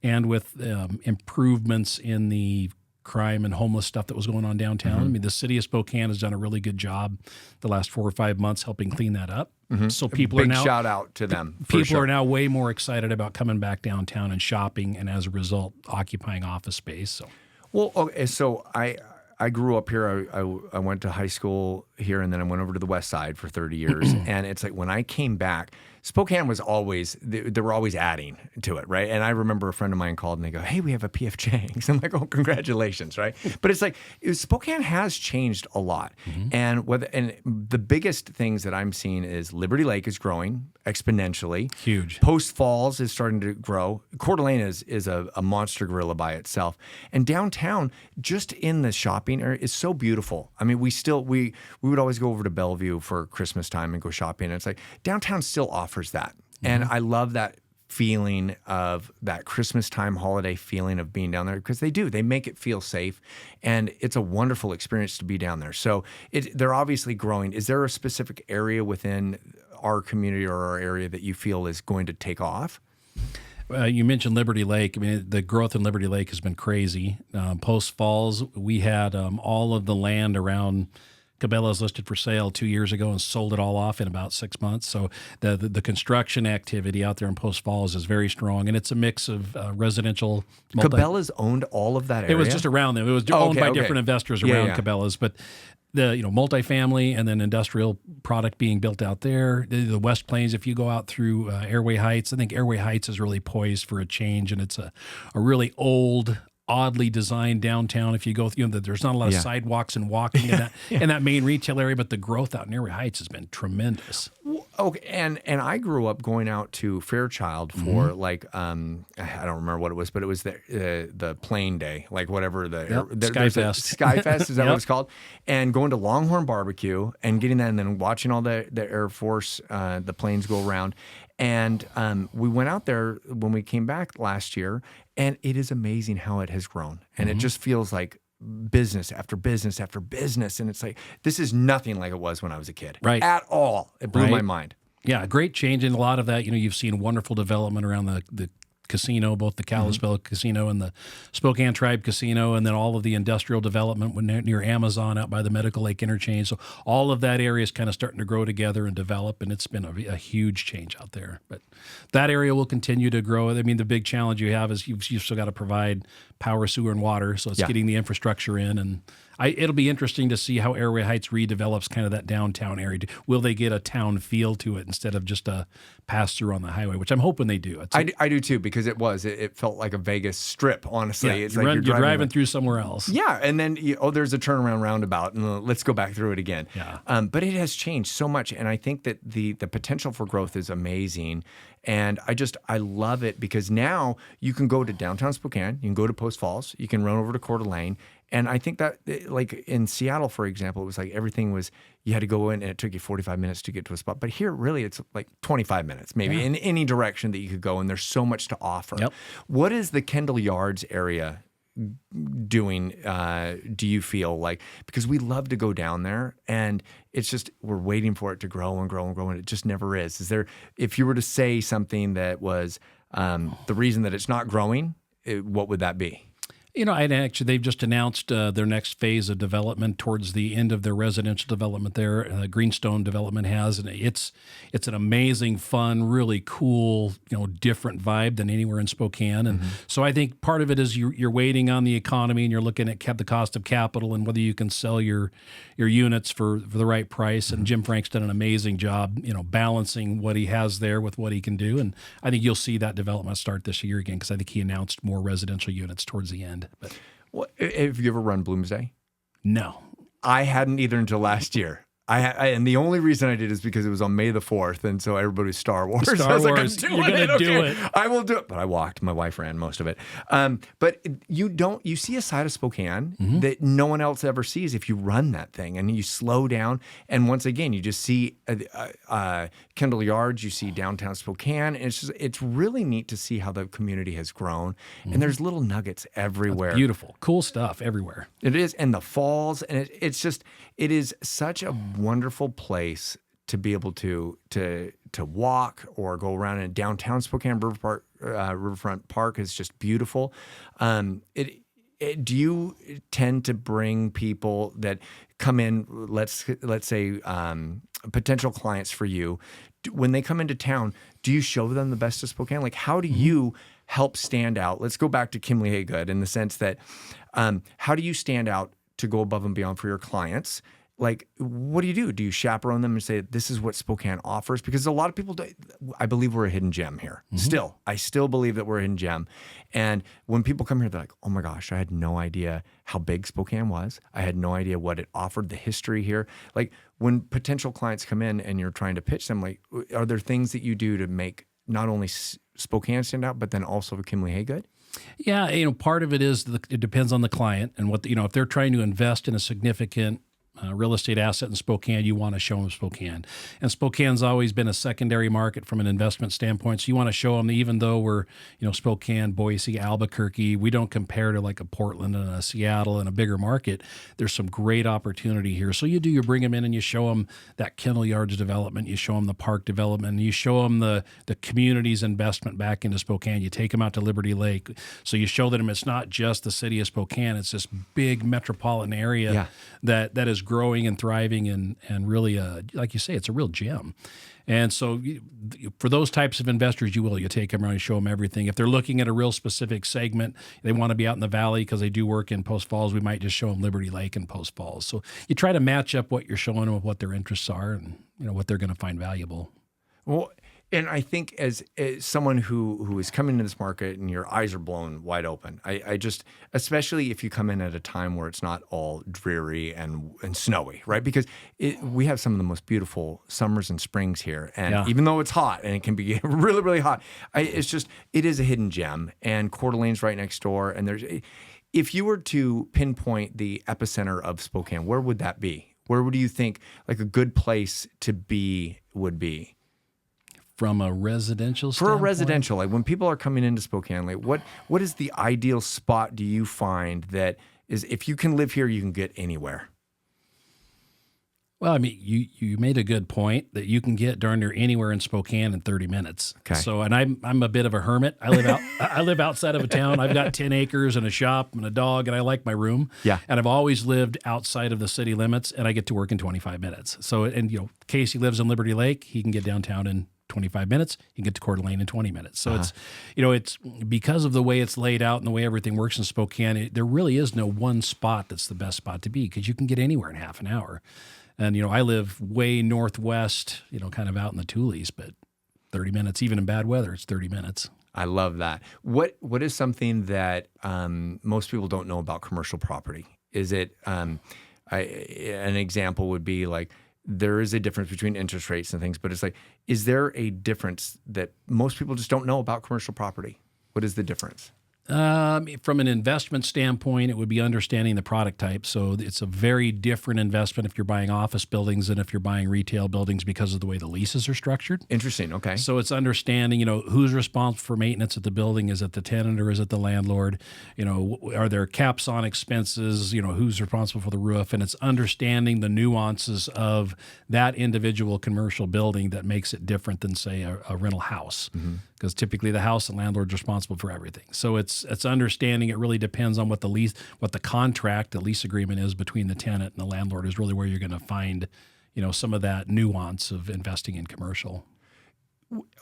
and with improvements in the crime and homeless stuff that was going on downtown. I mean, the city of Spokane has done a really good job the last 4 or 5 months helping clean that up. So people Big shout out to them. People are now way more excited about coming back downtown and shopping, and as a result, occupying office space. So, well, okay, so I grew up here. I went to high school here, and then I went over to the West Side for 30 years. And it's like when I came back, Spokane was always, they were always adding to it, right? And I remember a friend of mine called and they go, hey, we have a P.F. Chang's. I'm like, oh, congratulations, right? But it's like, Spokane has changed a lot. And the biggest things that I'm seeing is Liberty Lake is growing exponentially. Huge. Post Falls is starting to grow. Coeur d'Alene is a monster gorilla by itself. And downtown, just in the shopping area, is so beautiful. I mean, we would always go over to Bellevue for Christmas time and go shopping. And it's like, downtown still offers that. And I love that feeling of that Christmas time holiday feeling of being down there, because they make it feel safe, and it's a wonderful experience to be down there. So they're obviously growing. Is there a specific area within our community or our area that you feel is going to take off? You mentioned Liberty Lake. I mean, the growth in Liberty Lake has been crazy. Post Falls, we had all of the land around Cabela's listed for sale 2 years ago and sold it all off in about 6 months. So the construction activity out there in Post Falls is very strong, and it's a mix of residential. Cabela's owned all of that area? It was just around them. It was owned by different investors around Cabela's, but the multifamily and then industrial product being built out there. The West Plains, if you go out through Airway Heights, I think Airway Heights is really poised for a change, and it's a really old, oddly designed downtown. If you go through, there's not a lot of sidewalks and walking in that main retail area, but the growth out in Airway Heights has been tremendous. Okay, and I grew up going out to Fairchild for I don't remember what it was, but it was the plane day, like whatever Skyfest. Skyfest, is that what it's called? And going to Longhorn Barbecue and getting that, and then watching all the Air Force, the planes go around. And we went out there when we came back last year, and it is amazing how it has grown. And it just feels like business after business after business. And it's like, this is nothing like it was when I was a kid. Right. At all. It blew my mind. Yeah, great change. And a lot of that, you've seen wonderful development around the casino, both the Kalispell Casino and the Spokane Tribe Casino, and then all of the industrial development near Amazon out by the Medical Lake Interchange. So all of that area is kind of starting to grow together and develop, and it's been a huge change out there. But that area will continue to grow. I mean, the big challenge you have is you've still got to provide power, sewer, and water, so it's getting the infrastructure in. And it'll be interesting to see how Airway Heights redevelops kind of that downtown area. Will they get a town feel to it instead of just a pass-through on the highway, which I'm hoping they do. I do too, because it felt like a Vegas strip, honestly. Yeah, it's you're like you're driving through somewhere else. Yeah, and then, there's a turnaround roundabout, and let's go back through it again. Yeah. But it has changed so much, and I think that the potential for growth is amazing. And I love it, because now you can go to downtown Spokane, you can go to Post Falls, you can run over to Coeur d'Alene. And I think that, like in Seattle, for example, it was like everything was, you had to go in and it took you 45 minutes to get to a spot. But here, really, it's like 25 minutes, maybe, in any direction that you could go. And there's so much to offer. Yep. What is the Kendall Yards area doing, do you feel like, because we love to go down there and it's just, we're waiting for it to grow and grow and grow and it just never is. Is there, if you were to say something that was the reason that it's not growing, what would that be? They've just announced their next phase of development towards the end of their residential development there. Greenstone Development has, and it's an amazing, fun, really cool, different vibe than anywhere in Spokane. And so I think part of it is you're waiting on the economy and you're looking at the cost of capital and whether you can sell your units for the right price. And Jim Frank's done an amazing job, balancing what he has there with what he can do. And I think you'll see that development start this year again because I think he announced more residential units towards the end. But have you ever run Bloomsday? No. I hadn't either until last year. And the only reason I did is because it was on May the 4th, and so everybody was Star Wars. Star Wars, you're going to do it. I will do it. But I walked. My wife ran most of it. But you see a side of Spokane that no one else ever sees if you run that thing, and you slow down. And once again, you just see Kendall Yards, you see downtown Spokane, and it's really neat to see how the community has grown. And there's little nuggets everywhere. That's beautiful. Cool stuff everywhere. It is. And the falls, and it is such a wonderful place to be able to walk or go around in downtown Spokane. Riverfront Park is just beautiful. Do you tend to bring people that come in, let's say potential clients for you, when they come into town, do you show them the best of Spokane? Like, how do you help stand out? Let's go back to Kiemle Hagood in the sense that how do you stand out to go above and beyond for your clients? Like, what do? Do you chaperone them and say, this is what Spokane offers? Because a lot of people, I believe we're a hidden gem here. I still believe that we're a hidden gem. And when people come here, they're like, oh my gosh, I had no idea how big Spokane was. I had no idea what it offered, the history here. Like, when potential clients come in and you're trying to pitch them, like, are there things that you do to make not only Spokane stand out, but then also Kiemle Hagood? Yeah, part of it is it depends on the client and what, if they're trying to invest in a significant real estate asset in Spokane, you want to show them Spokane. And Spokane's always been a secondary market from an investment standpoint. So you want to show them that even though we're, Spokane, Boise, Albuquerque, we don't compare to like a Portland and a Seattle and a bigger market. There's some great opportunity here. So you bring them in and you show them that Kendall Yards development, you show them the park development, and you show them the community's investment back into Spokane. You take them out to Liberty Lake. So you show them it's not just the city of Spokane, it's this big metropolitan area that is growing and thriving and really, like you say, it's a real gem. And so for those types of investors, you take them around and show them everything. If they're looking at a real specific segment, they want to be out in the valley because they do work in Post Falls, we might just show them Liberty Lake and Post Falls. So you try to match up what you're showing them with what their interests are and what they're going to find valuable. Well, and I think as someone who is coming into this market and your eyes are blown wide open, I just, especially if you come in at a time where it's not all dreary and snowy, right? Because we have some of the most beautiful summers and springs here. And even though it's hot and it can be really, really hot, it is a hidden gem. And Coeur d'Alene's right next door. And if you were to pinpoint the epicenter of Spokane, where would that be? Where would you think like a good place to be would be? From a residential standpoint? For a residential, like when people are coming into Spokane, like what is the ideal spot do you find that is, if you can live here, you can get anywhere? Well, I mean, you made a good point that you can get darn near anywhere in Spokane in 30 minutes. Okay. So, and I'm a bit of a hermit. I live outside of a town. I've got 10 acres and a shop and a dog, and I like my room. Yeah. And I've always lived outside of the city limits, and I get to work in 25 minutes. So, and Casey lives in Liberty Lake. He can get downtown in 25 minutes, you can get to Coeur d'Alene in 20 minutes. So it's because of the way it's laid out and the way everything works in Spokane, there really is no one spot that's the best spot to be because you can get anywhere in half an hour. And, I live way northwest, kind of out in the Tules, but 30 minutes, even in bad weather, it's 30 minutes. I love that. What is something that most people don't know about commercial property? Is it, an example would be like, there is a difference between interest rates and things, but it's like, is there a difference that most people just don't know about commercial property? What is the difference? From an investment standpoint, it would be understanding the product type. So it's a very different investment if you're buying office buildings than if you're buying retail buildings because of the way the leases are structured. Interesting. Okay. So it's understanding, who's responsible for maintenance at the building. Is it the tenant or is it the landlord? Are there caps on expenses? Who's responsible for the roof? And it's understanding the nuances of that individual commercial building that makes it different than, say, a rental house. Because typically the house and landlord's responsible for everything. So it's understanding. It really depends on what the lease agreement is between the tenant and the landlord is really where you're going to find, some of that nuance of investing in commercial.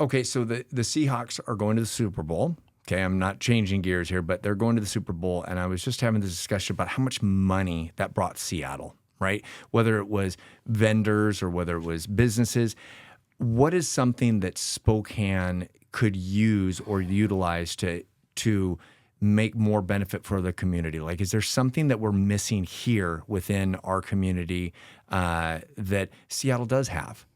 Okay, so the Seahawks are going to the Super Bowl. Okay, I'm not changing gears here, but they're going to the Super Bowl, and I was just having this discussion about how much money that brought Seattle, right? Whether it was vendors or whether it was businesses. What is something that Spokane could use or utilize to make more benefit for the community? Like, is there something that we're missing here within our community that Seattle does have?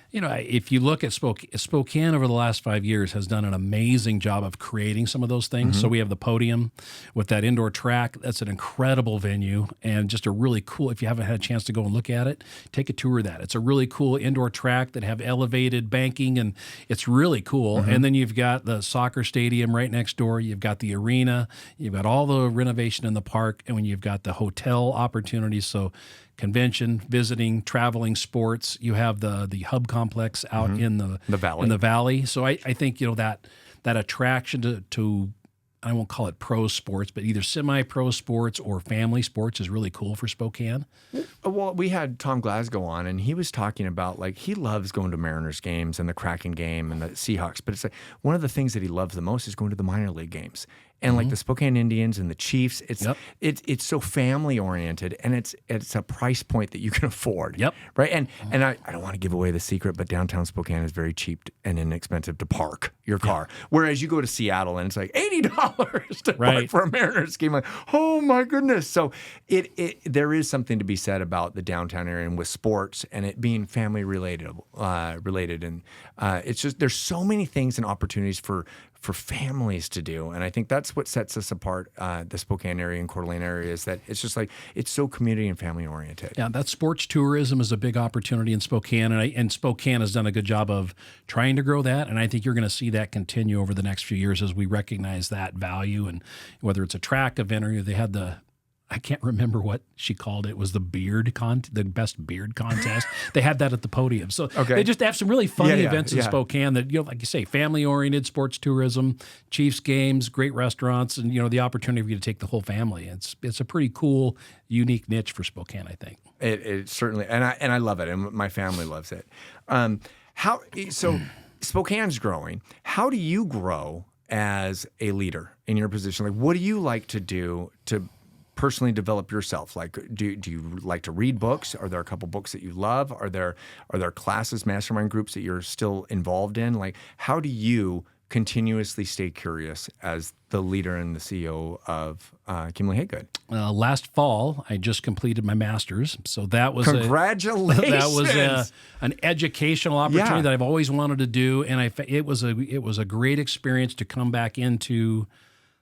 If you look at Spokane over the last 5 years has done an amazing job of creating some of those things. So we have the podium with that indoor track. That's an incredible venue and just a really cool, if you haven't had a chance to go and look at it, take a tour of that. It's a really cool indoor track that have elevated banking and it's really cool. And then you've got the soccer stadium right next door. You've got the arena. You've got all the renovation in the park. And when you've got the hotel opportunities, so convention, visiting, traveling, sports. You have the hub complex out in the valley. In the valley. So I think that attraction to I won't call it pro sports, but either semi-pro sports or family sports is really cool for Spokane. Well, we had Tom Glasgow on, and he was talking about, like, he loves going to Mariners games and the Kraken game and the Seahawks, but it's like one of the things that he loves the most is going to the minor league games. And like the Spokane Indians and the Chiefs, it's so family oriented, and it's a price point that you can afford. Right. And I don't want to give away the secret, but downtown Spokane is very cheap and inexpensive to park your car. Whereas you go to Seattle and it's like $80 to park for a Mariners game. Like, oh my goodness. So there is something to be said about the downtown area and with sports and it being family related, and it's just there's so many things and opportunities for families to do. And I think that's what sets us apart, the Spokane area and Coeur d'Alene area, is that it's just like, it's so community and family oriented. Yeah, that sports tourism is a big opportunity in Spokane, and Spokane has done a good job of trying to grow that. And I think you're going to see that continue over the next few years as we recognize that value. And whether it's a track event or they had I can't remember what she called it. It was the best beard contest. They had that at the podium. So they just have some really funny events in Spokane that, like you say, family-oriented sports tourism, Chiefs games, great restaurants, and, the opportunity for you to take the whole family. It's a pretty cool, unique niche for Spokane, I think. It certainly, and I love it, and my family loves it. So Spokane's growing. How do you grow as a leader in your position? Like, what do you like to do to personally develop yourself? Like, do you like to read books? Are there a couple books that you love? Are there classes, mastermind groups that you're still involved in? Like, how do you continuously stay curious as the leader and the CEO of Kiemle Hagood? Last fall, I just completed my master's, so that was congratulations. That was an educational opportunity that I've always wanted to do, and it was a great experience to come back into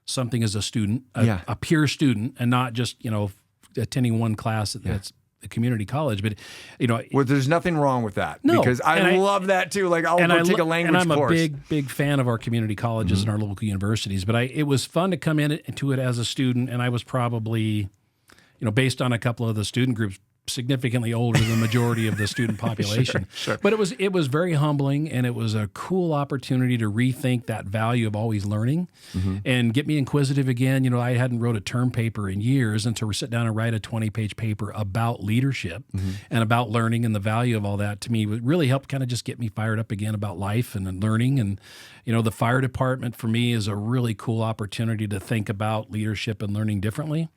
something as a student, a peer student, and not just, attending one class that's a community college. But, well, there's nothing wrong with that. No, because I love that too. Like, I'll go take a language course. And I'm a big fan of our community colleges and our local universities. But it was fun to come into it as a student, and I was probably, based on a couple of the student groups, significantly older than the majority of the student population. Sure. But it was very humbling, and it was a cool opportunity to rethink that value of always learning and get me inquisitive again. I hadn't wrote a term paper in years, and to sit down and write a 20-page paper about leadership and about learning and the value of all that, to me, really helped kind of just get me fired up again about life and learning. And, the fire department for me is a really cool opportunity to think about leadership and learning differently.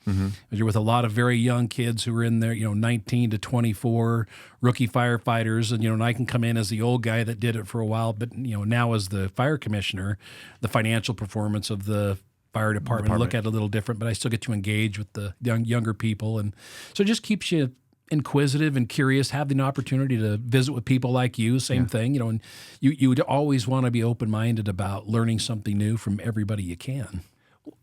You're with a lot of very young kids who are in there, 19 to 24 rookie firefighters, and I can come in as the old guy that did it for a while, but now as the fire commissioner, the financial performance of the fire department look at it a little different, but I still get to engage with the younger people, and so it just keeps you inquisitive and curious, have the opportunity to visit with people like you, same thing, and you would always want to be open-minded about learning something new from everybody you can.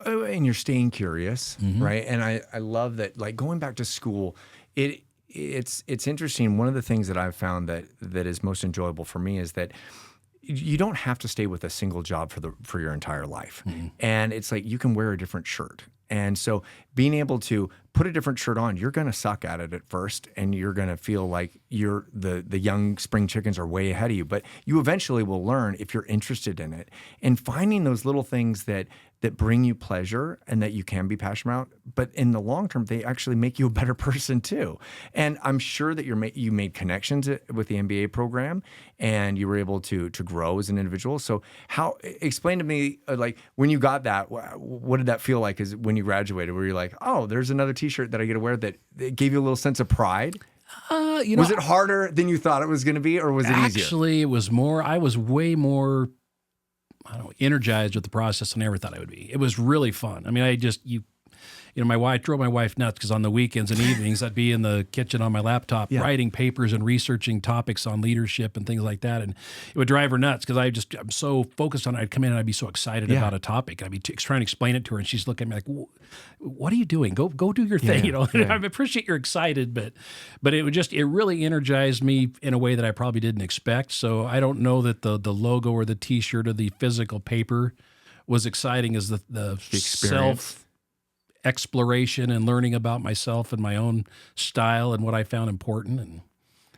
and you're staying curious, right? And I love that, like going back to school, it's interesting. One of the things that I've found that is most enjoyable for me is that you don't have to stay with a single job for your entire life. And it's like you can wear a different shirt. And so being able to put a different shirt on, you're going to suck at it at first, and you're going to feel like you're the young spring chickens are way ahead of you. But you eventually will learn if you're interested in it. And finding those little things that bring you pleasure and that you can be passionate about, but in the long term, they actually make you a better person too. And I'm sure that you made connections with the MBA program, and you were able to grow as an individual. So explain to me, like when you got that, what did that feel like as when you graduated? Were you like, oh, there's another T-shirt that I get to wear that it gave you a little sense of pride? Was it harder than you thought it was going to be, or was it easier? Actually, it was more. I was way more, energized with the process than I ever thought I would be. It was really fun. I mean, my wife drove my wife nuts because on the weekends and evenings I'd be in the kitchen on my laptop writing papers and researching topics on leadership and things like that, and it would drive her nuts because I'm so focused on it. I'd come in and I'd be so excited about a topic. I'd be trying to explain it to her, and she's looking at me like, "What are you doing? Go do your thing." I appreciate you're excited, but it really energized me in a way that I probably didn't expect. So I don't know that the logo or the T-shirt or the physical paper was exciting as the self exploration and learning about myself and my own style and what I found important. And,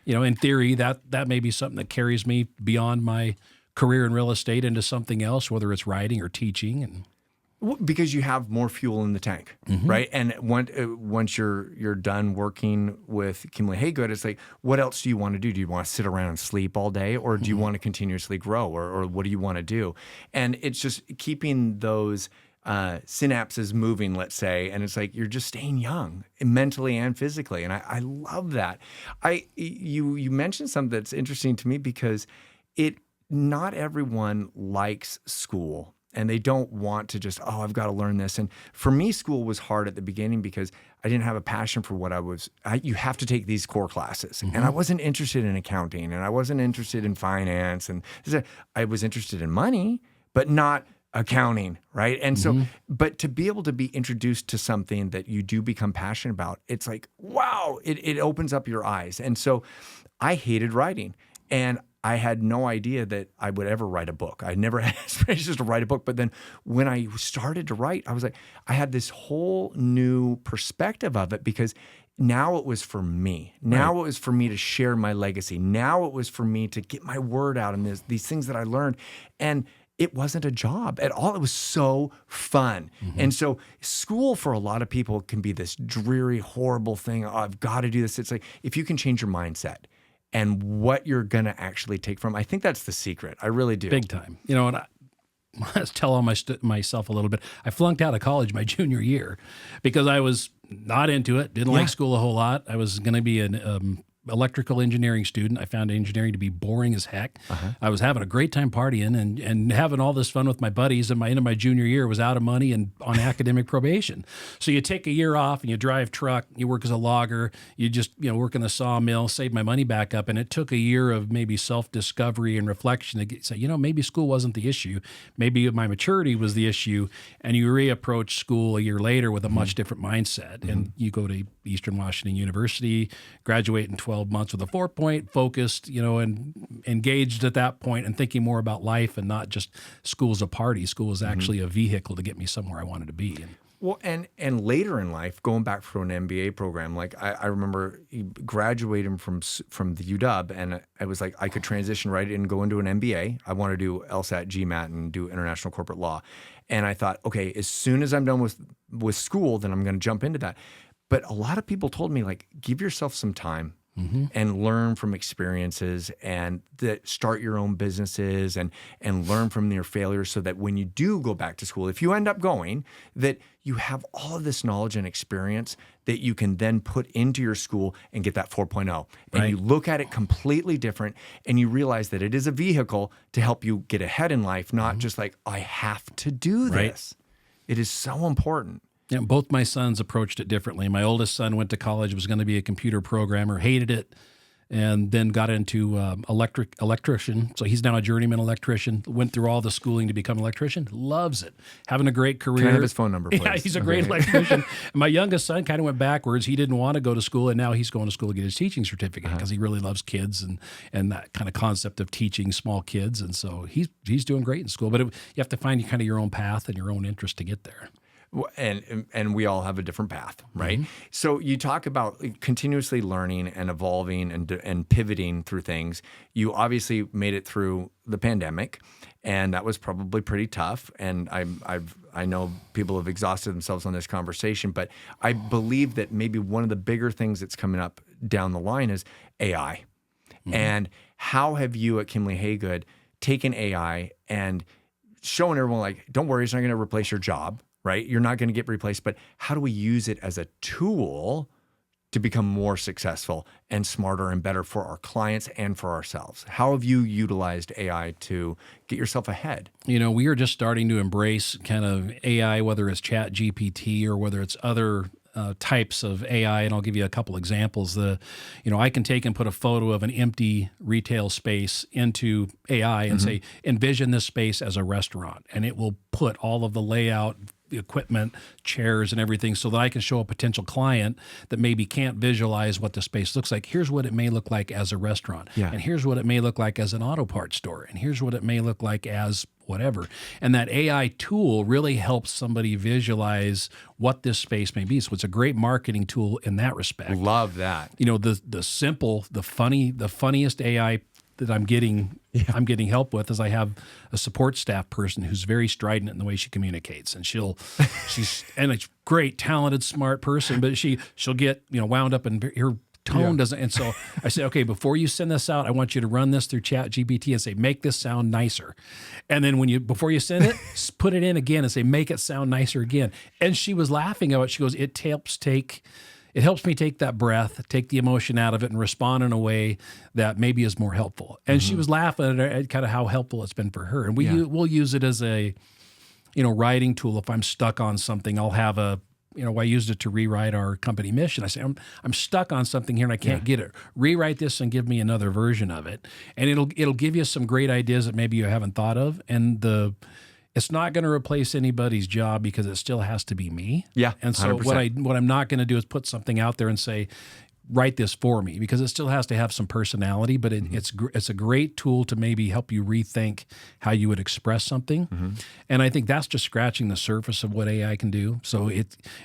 in theory, that may be something that carries me beyond my career in real estate into something else, whether it's writing or teaching. And because you have more fuel in the tank, right? And once you're done working with Kiemle Hagood, it's like, what else do you want to do? Do you want to sit around and sleep all day, or do you want to continuously grow, or what do you want to do? And it's just keeping those synapses moving, let's say, and it's like you're just staying young mentally and physically, and I love that. You mentioned something that's interesting to me because not everyone likes school, and they don't want to just, I've got to learn this. And for me, school was hard at the beginning because I didn't have a passion for what you have to take these core classes, and I wasn't interested in accounting, and I wasn't interested in finance, and I was interested in money, but not accounting, right? And so, but to be able to be introduced to something that you do become passionate about, it's like, wow, it opens up your eyes. And so I hated writing, and I had no idea that I would ever write a book. I never had aspirations to write a book. But then when I started to write, I was like, I had this whole new perspective of it because now it was for me. Now it was for me to share my legacy. Now it was for me to get my word out and these things that I learned. And it wasn't a job at all. It was so fun. And so school for a lot of people can be this dreary, horrible thing. I've got to do this. It's like, if you can change your mindset and what you're going to actually take from, I think that's the secret. I really do. Big time. And let's tell on myself a little bit. I flunked out of college my junior year because I was not into it, didn't like school a whole lot. I was going to be an electrical engineering student. I found engineering to be boring as heck. I was having a great time partying and having all this fun with my buddies, and my end of my junior year was out of money and on academic probation. So you take a year off and you drive truck, you work as a logger, you just work in the sawmill, save my money back up, and it took a year of maybe self-discovery and reflection to say, maybe school wasn't the issue, maybe my maturity was the issue, and you reapproach school a year later with a much different mindset, and you go to Eastern Washington University, graduate in 12 months with a 4-point, focused, and engaged at that point and thinking more about life and not just school's a party. School is actually a vehicle to get me somewhere I wanted to be. Well, and later in life, going back from an MBA program, like I remember graduating from the UW, and I was like, I could transition right in and go into an MBA. I want to do LSAT, GMAT, and do international corporate law. And I thought, okay, as soon as I'm done with school, then I'm going to jump into that. But a lot of people told me, like, give yourself some time. And learn from experiences, and start your own businesses and learn from your failures, so that when you do go back to school, if you end up going, that you have all of this knowledge and experience that you can then put into your school and get that 4.0. And you look at it completely different, and you realize that it is a vehicle to help you get ahead in life, not just like, I have to do this. It is so important. Both my sons approached it differently. My oldest son went to college, was going to be a computer programmer, hated it, and then got into electrician. So he's now a journeyman electrician. Went through all the schooling to become an electrician. Loves it. Having a great career. Can I have his phone number, please? Yeah, he's a great electrician. And my youngest son kind of went backwards. He didn't want to go to school, and now he's going to school to get his teaching certificate because he really loves kids and that kind of concept of teaching small kids. And so he's doing great in school. But you have to find kind of your own path and your own interest to get there. And we all have a different path, right? So you talk about continuously learning and evolving and pivoting through things. You obviously made it through the pandemic, and that was probably pretty tough. And I know people have exhausted themselves on this conversation, but I believe that maybe one of the bigger things that's coming up down the line is AI. And how have you at Kiemle Hagood taken AI and shown everyone, like, don't worry, it's not going to replace your job. Right? You're not going to get replaced, but how do we use it as a tool to become more successful and smarter and better for our clients and for ourselves? How have you utilized AI to get yourself ahead? We are just starting to embrace kind of AI, whether it's Chat GPT or whether it's other types of AI, and I'll give you a couple examples. I can take and put a photo of an empty retail space into AI and say, envision this space as a restaurant, and it will put all of the layout, the equipment, chairs, and everything so that I can show a potential client that maybe can't visualize what the space looks like. Here's what it may look like as a restaurant. Yeah. And here's what it may look like as an auto parts store. And here's what it may look like as whatever. And that AI tool really helps somebody visualize what this space may be. So it's a great marketing tool in that respect. Love that. The simple, the funniest AI that I'm getting help with is I have a support staff person who's very strident in the way she communicates, and she's and a great, talented, smart person, but she'll get wound up and her tone doesn't. And so I say, okay, before you send this out, I want you to run this through Chat GPT and say, make this sound nicer. And then before you send it, put it in again and say, make it sound nicer again. And she was laughing at it. She goes, it helps me take that breath, take the emotion out of it, and respond in a way that maybe is more helpful. And she was laughing at kind of how helpful it's been for her. And we'll use it as a, writing tool. If I'm stuck on something, I'll have I used it to rewrite our company mission. I say, I'm stuck on something here and I can't get it. Rewrite this and give me another version of it. And it'll give you some great ideas that maybe you haven't thought of. And it's not going to replace anybody's job because it still has to be me. Yeah, and so 100%. what I'm not going to do is put something out there and say, write this for me, because it still has to have some personality. But it's a great tool to maybe help you rethink how you would express something. And I think that's just scratching the surface of what AI can do. So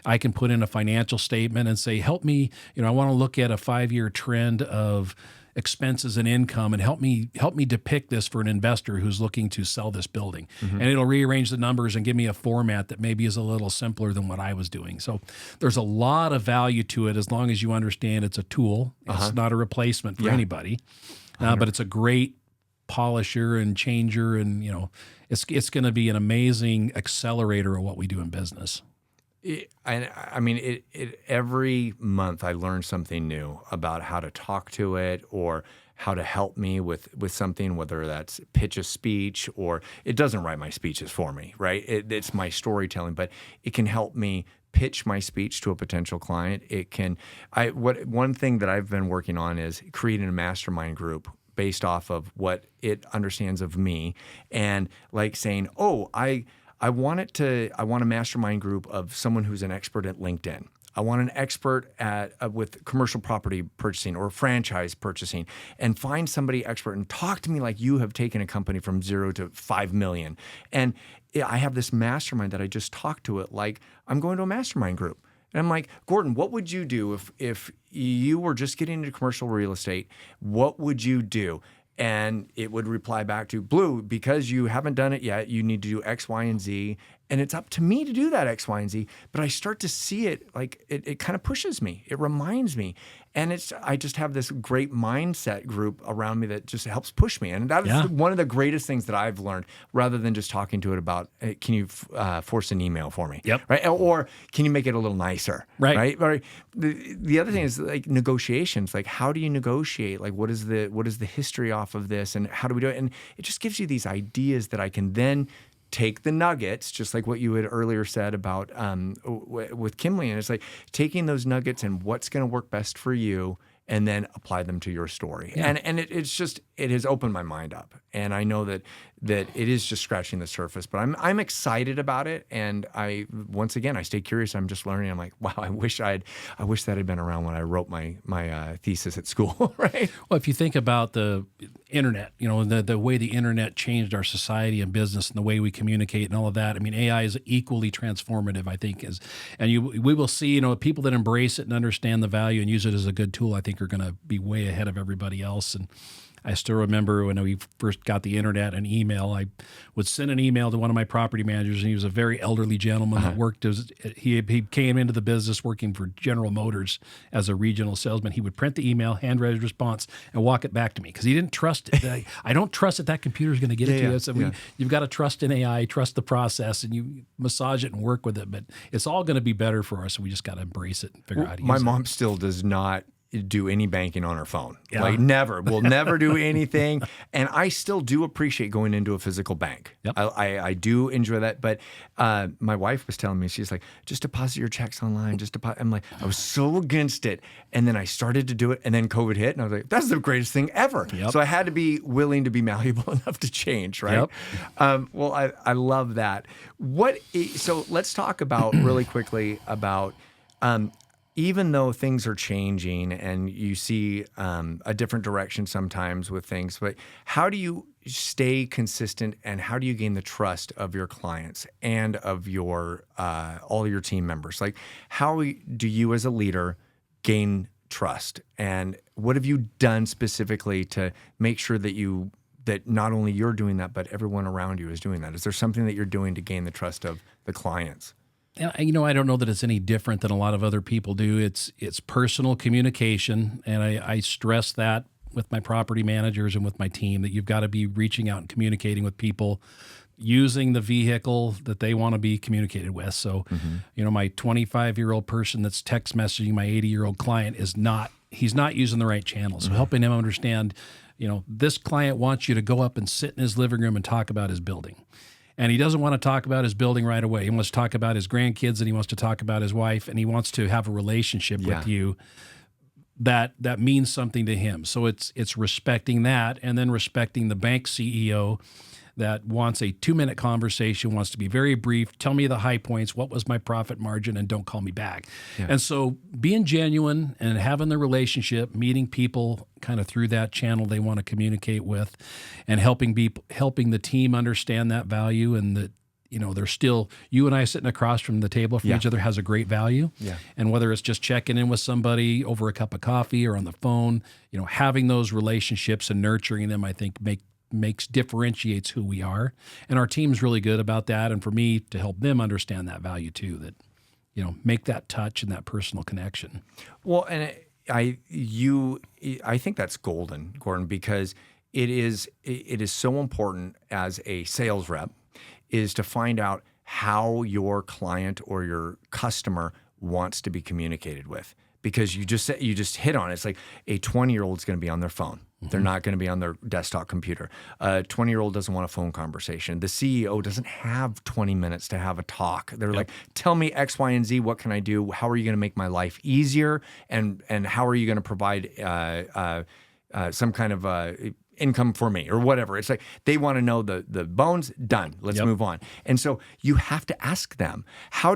I can put in a financial statement and say, help me. I want to look at a 5-year trend of expenses and income, and help me depict this for an investor who's looking to sell this building. And it'll rearrange the numbers and give me a format that maybe is a little simpler than what I was doing. So there's a lot of value to it as long as you understand it's a tool. It's not a replacement for anybody, but it's a great polisher and changer, and it's going to be an amazing accelerator of what we do in business. Every month I learn something new about how to talk to it or how to help me with something, whether that's pitch a speech, or it doesn't write my speeches for me, right? It's my storytelling, but it can help me pitch my speech to a potential client. One thing that I've been working on is creating a mastermind group based off of what it understands of me, and like saying, I want a mastermind group of someone who's an expert at LinkedIn. I want an expert with commercial property purchasing or franchise purchasing, and find somebody expert and talk to me like you have taken a company from 0 to 5 million. And I have this mastermind that I just talked to it like I'm going to a mastermind group. And I'm like, Gordon, what would you do if you were just getting into commercial real estate? What would you do? And it would reply back to, Blue, because you haven't done it yet, you need to do X, Y, and Z. And it's up to me to do that X, Y, and Z. But I start to see it like it kind of pushes me. It reminds me. And I just have this great mindset group around me that just helps push me. And that is one of the greatest things that I've learned, rather than just talking to it about, hey, can you force an email for me? Yep. Right? Or can you make it a little nicer? Right. Right? The other thing is like negotiations. Like, how do you negotiate? Like, what is the history off of this, and how do we do it? And it just gives you these ideas that I can then take the nuggets, just like what you had earlier said about with Kiemle. And it's like taking those nuggets and what's going to work best for you and then apply them to your story. Yeah. And it has opened my mind up. And I know that it is just scratching the surface, but I'm excited about it. And I stay curious. I'm just learning. I'm like, wow, I wish that had been around when I wrote my thesis at school, right? Well, if you think about the internet, the way the internet changed our society and business and the way we communicate and all of that. I mean, AI is equally transformative, I think, we will see, people that embrace it and understand the value and use it as a good tool, I think are going to be way ahead of everybody else. And I still remember when we first got the internet and email, I would send an email to one of my property managers, and he was a very elderly gentleman that worked he came into the business working for General Motors as a regional salesman. He would print the email, handwrite his response, and walk it back to me because he didn't trust it. I don't trust that computer is going to get it to you. So you've got to trust in AI, trust the process, and you massage it and work with it. But it's all going to be better for us, and we just got to embrace it and figure out how to use it. My mom still does not do any banking on her phone. Yeah. Like never. We'll never do anything. And I still do appreciate going into a physical bank. Yep. I do enjoy that. But my wife was telling me, she's like, just deposit your checks online. I'm like, I was so against it. And then I started to do it. And then COVID hit. And I was like, that's the greatest thing ever. Yep. So I had to be willing to be malleable enough to change, right? Yep. Well, I love that. So let's talk about really quickly about even though things are changing and you see a different direction sometimes with things, but how do you stay consistent and how do you gain the trust of your clients and of your all your team members? Like, how do you as a leader gain trust? And what have you done specifically to make sure that not only you're doing that, but everyone around you is doing that? Is there something that you're doing to gain the trust of the clients? And I don't know that it's any different than a lot of other people do. It's personal communication, and I stress that with my property managers and with my team that you've got to be reaching out and communicating with people using the vehicle that they want to be communicated with. So, my 25-year-old person that's text messaging my 80-year-old client he's not using the right channel. So helping him understand, this client wants you to go up and sit in his living room and talk about his building. And he doesn't want to talk about his building right away. He wants to talk about his grandkids, and he wants to talk about his wife, and he wants to have a relationship with you that means something to him. So it's respecting that, and then respecting the bank CEO that wants a 2-minute conversation, wants to be very brief. Tell me the high points. What was my profit margin? And don't call me back. Yeah. And so being genuine and having the relationship, meeting people kind of through that channel they want to communicate with, and helping the team understand that value, and that, they're still, you and I sitting across from the table from each other has a great value. Yeah. And whether it's just checking in with somebody over a cup of coffee or on the phone, having those relationships and nurturing them, I think differentiates who we are. And our team's really good about that. And for me to help them understand that value too, that, make that touch and that personal connection. Well, and I think that's golden, Gordon, because it is so important as a sales rep is to find out how your client or your customer wants to be communicated with. Because you just hit on it. It's like a 20-year-old is going to be on their phone. They're not going to be on their desktop computer. A 20-year-old doesn't want a phone conversation. The CEO doesn't have 20 minutes to have a talk. They're like, tell me X, Y, and Z. What can I do? How are you going to make my life easier? And how are you going to provide some kind of income for me or whatever? It's like they want to know the bones. Done. Let's move on. And so you have to ask them. How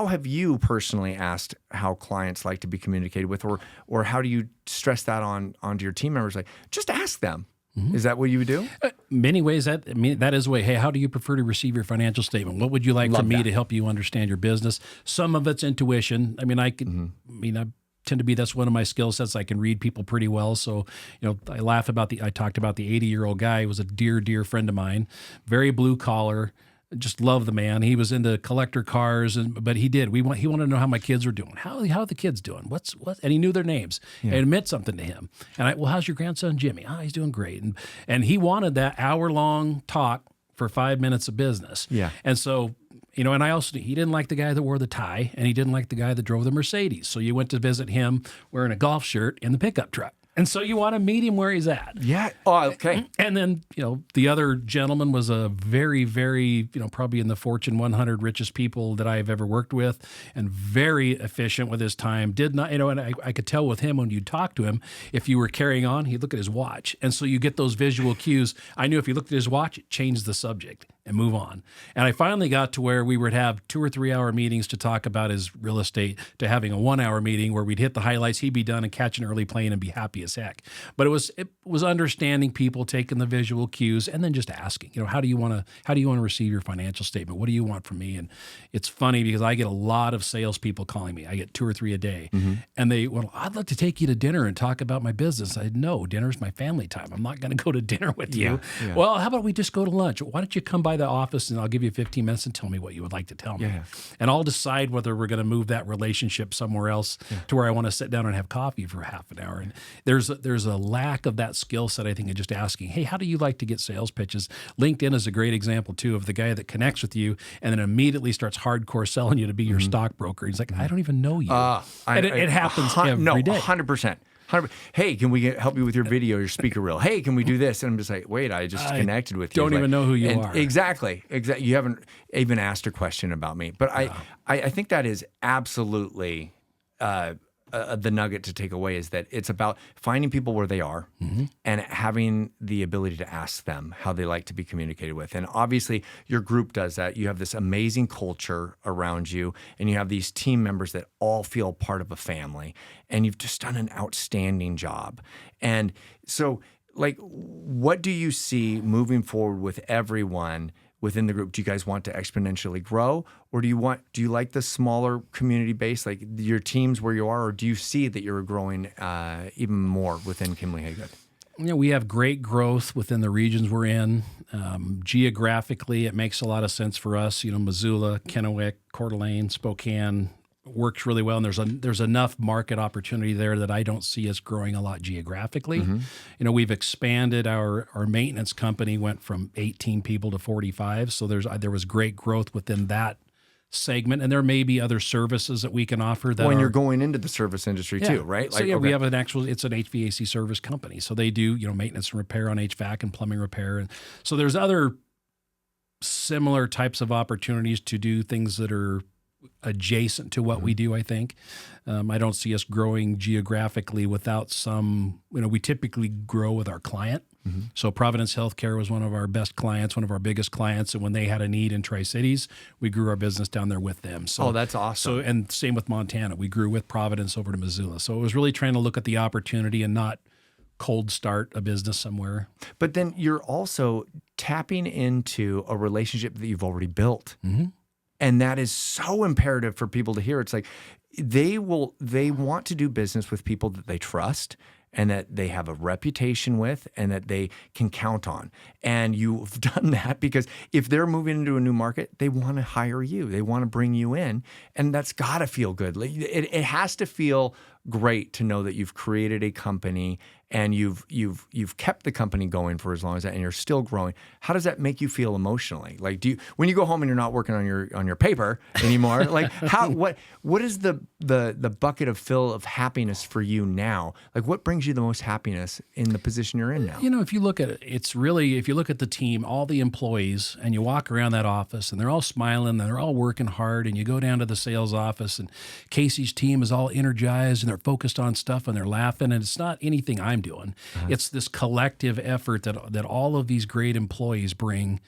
have you personally asked how clients like to be communicated with, or how do you stress that onto your team members? Like, just ask them. Mm-hmm. Is that what you would do? Many ways that is the way. Hey, how do you prefer to receive your financial statement? What would you like from me to help you understand your business? Some of it's intuition. I tend to be, that's one of my skill sets. I can read people pretty well. So, I laugh about I talked about the 80-year-old guy. He was a dear friend of mine, very blue collar. Just love the man. He was into collector cars, but he wanted to know how my kids were doing. How are the kids doing? What? And he knew their names. Yeah. It meant something to him. And how's your grandson Jimmy? Oh, he's doing great. And he wanted that hour-long talk for 5 minutes of business. Yeah. And so, and he didn't like the guy that wore the tie, and he didn't like the guy that drove the Mercedes. So you went to visit him wearing a golf shirt in the pickup truck. And so you want to meet him where he's at. Yeah. Oh, okay. And then, the other gentleman was a very, very, probably in the Fortune 100 richest people that I've ever worked with, and very efficient with his time. Did not, and I could tell with him when you talk to him, if you were carrying on, he'd look at his watch. And so you get those visual cues. I knew if he looked at his watch, change the subject and move on. And I finally got to where we would have 2 or 3 hour meetings to talk about his real estate, to having a 1 hour meeting where we'd hit the highlights, he'd be done and catch an early plane and be happy as heck. But it was understanding people, taking the visual cues, and then just asking, how do you want to receive your financial statement? What do you want from me? And it's funny because I get a lot of salespeople calling me. I get 2 or 3 a day, and they, I'd love to take you to dinner and talk about my business. I said, no, dinner's my family time. I'm not going to go to dinner with you. Yeah. Well, how about we just go to lunch? Why don't you come by the office and I'll give you 15 minutes and tell me what you would like to tell me. Yeah. And I'll decide whether we're going to move that relationship somewhere else to where I want to sit down and have coffee for half an hour. And there's a lack of that skill set, I think, of just asking, hey, how do you like to get sales pitches? LinkedIn is a great example, too, of the guy that connects with you and then immediately starts hardcore selling you to be your stockbroker. He's like, I don't even know you. It happens every day. 100%. Hey, can we help you with your video, your speaker reel? Hey, can we do this? And I'm just like, wait, I just connected with you. Don't even know who you are. Exactly. You haven't even asked a question about me. But I think that is absolutely the nugget to take away, is that it's about finding people where they are and having the ability to ask them how they like to be communicated with. And obviously, your group does that. You have this amazing culture around you, and you have these team members that all feel part of a family, and you've just done an outstanding job. And so, what do you see moving forward with everyone within the group? Do you guys want to exponentially grow, or do you like the smaller community base, like your teams where you are, or do you see that you're growing even more within Kiemle Hagood? We have great growth within the regions we're in. Geographically, it makes a lot of sense for us. Missoula, Kennewick, Coeur d'Alene, Spokane works really well, and there's enough market opportunity there that I don't see us growing a lot geographically. We've expanded our maintenance company, went from 18 people to 45, so there was great growth within that segment, and there may be other services that we can offer. When you're going into the service industry too, right? So we have it's an HVAC service company, so they do maintenance and repair on HVAC and plumbing repair, and so there's other similar types of opportunities to do things that are adjacent to what we do, I think. I don't see us growing geographically without some, we typically grow with our client. So Providence Healthcare was one of our best clients, one of our biggest clients. And when they had a need in Tri-Cities, we grew our business down there with them. So, that's awesome. And same with Montana. We grew with Providence over to Missoula. So it was really trying to look at the opportunity and not cold start a business somewhere. But then you're also tapping into a relationship that you've already built. And that is so imperative for people to hear. It's like they want to do business with people that they trust and that they have a reputation with and that they can count on. And you've done that because if they're moving into a new market, they want to hire you. They want to bring you in. And that's got to feel good. It has to feel great to know that you've created a company and you've kept the company going for as long as that, and you're still growing. How does that make you feel emotionally? Like, when you go home and you're not working on your paper anymore? Like, what is the bucket of fill of happiness for you now? Like, what brings you the most happiness in the position you're in now? If you look at it, it's really, if you look at the team, all the employees, and you walk around that office, and they're all smiling, and they're all working hard, and you go down to the sales office, and Casey's team is all energized, and they're focused on stuff, and they're laughing, and it's not anything I'm doing. It's this collective effort that all of these great employees bring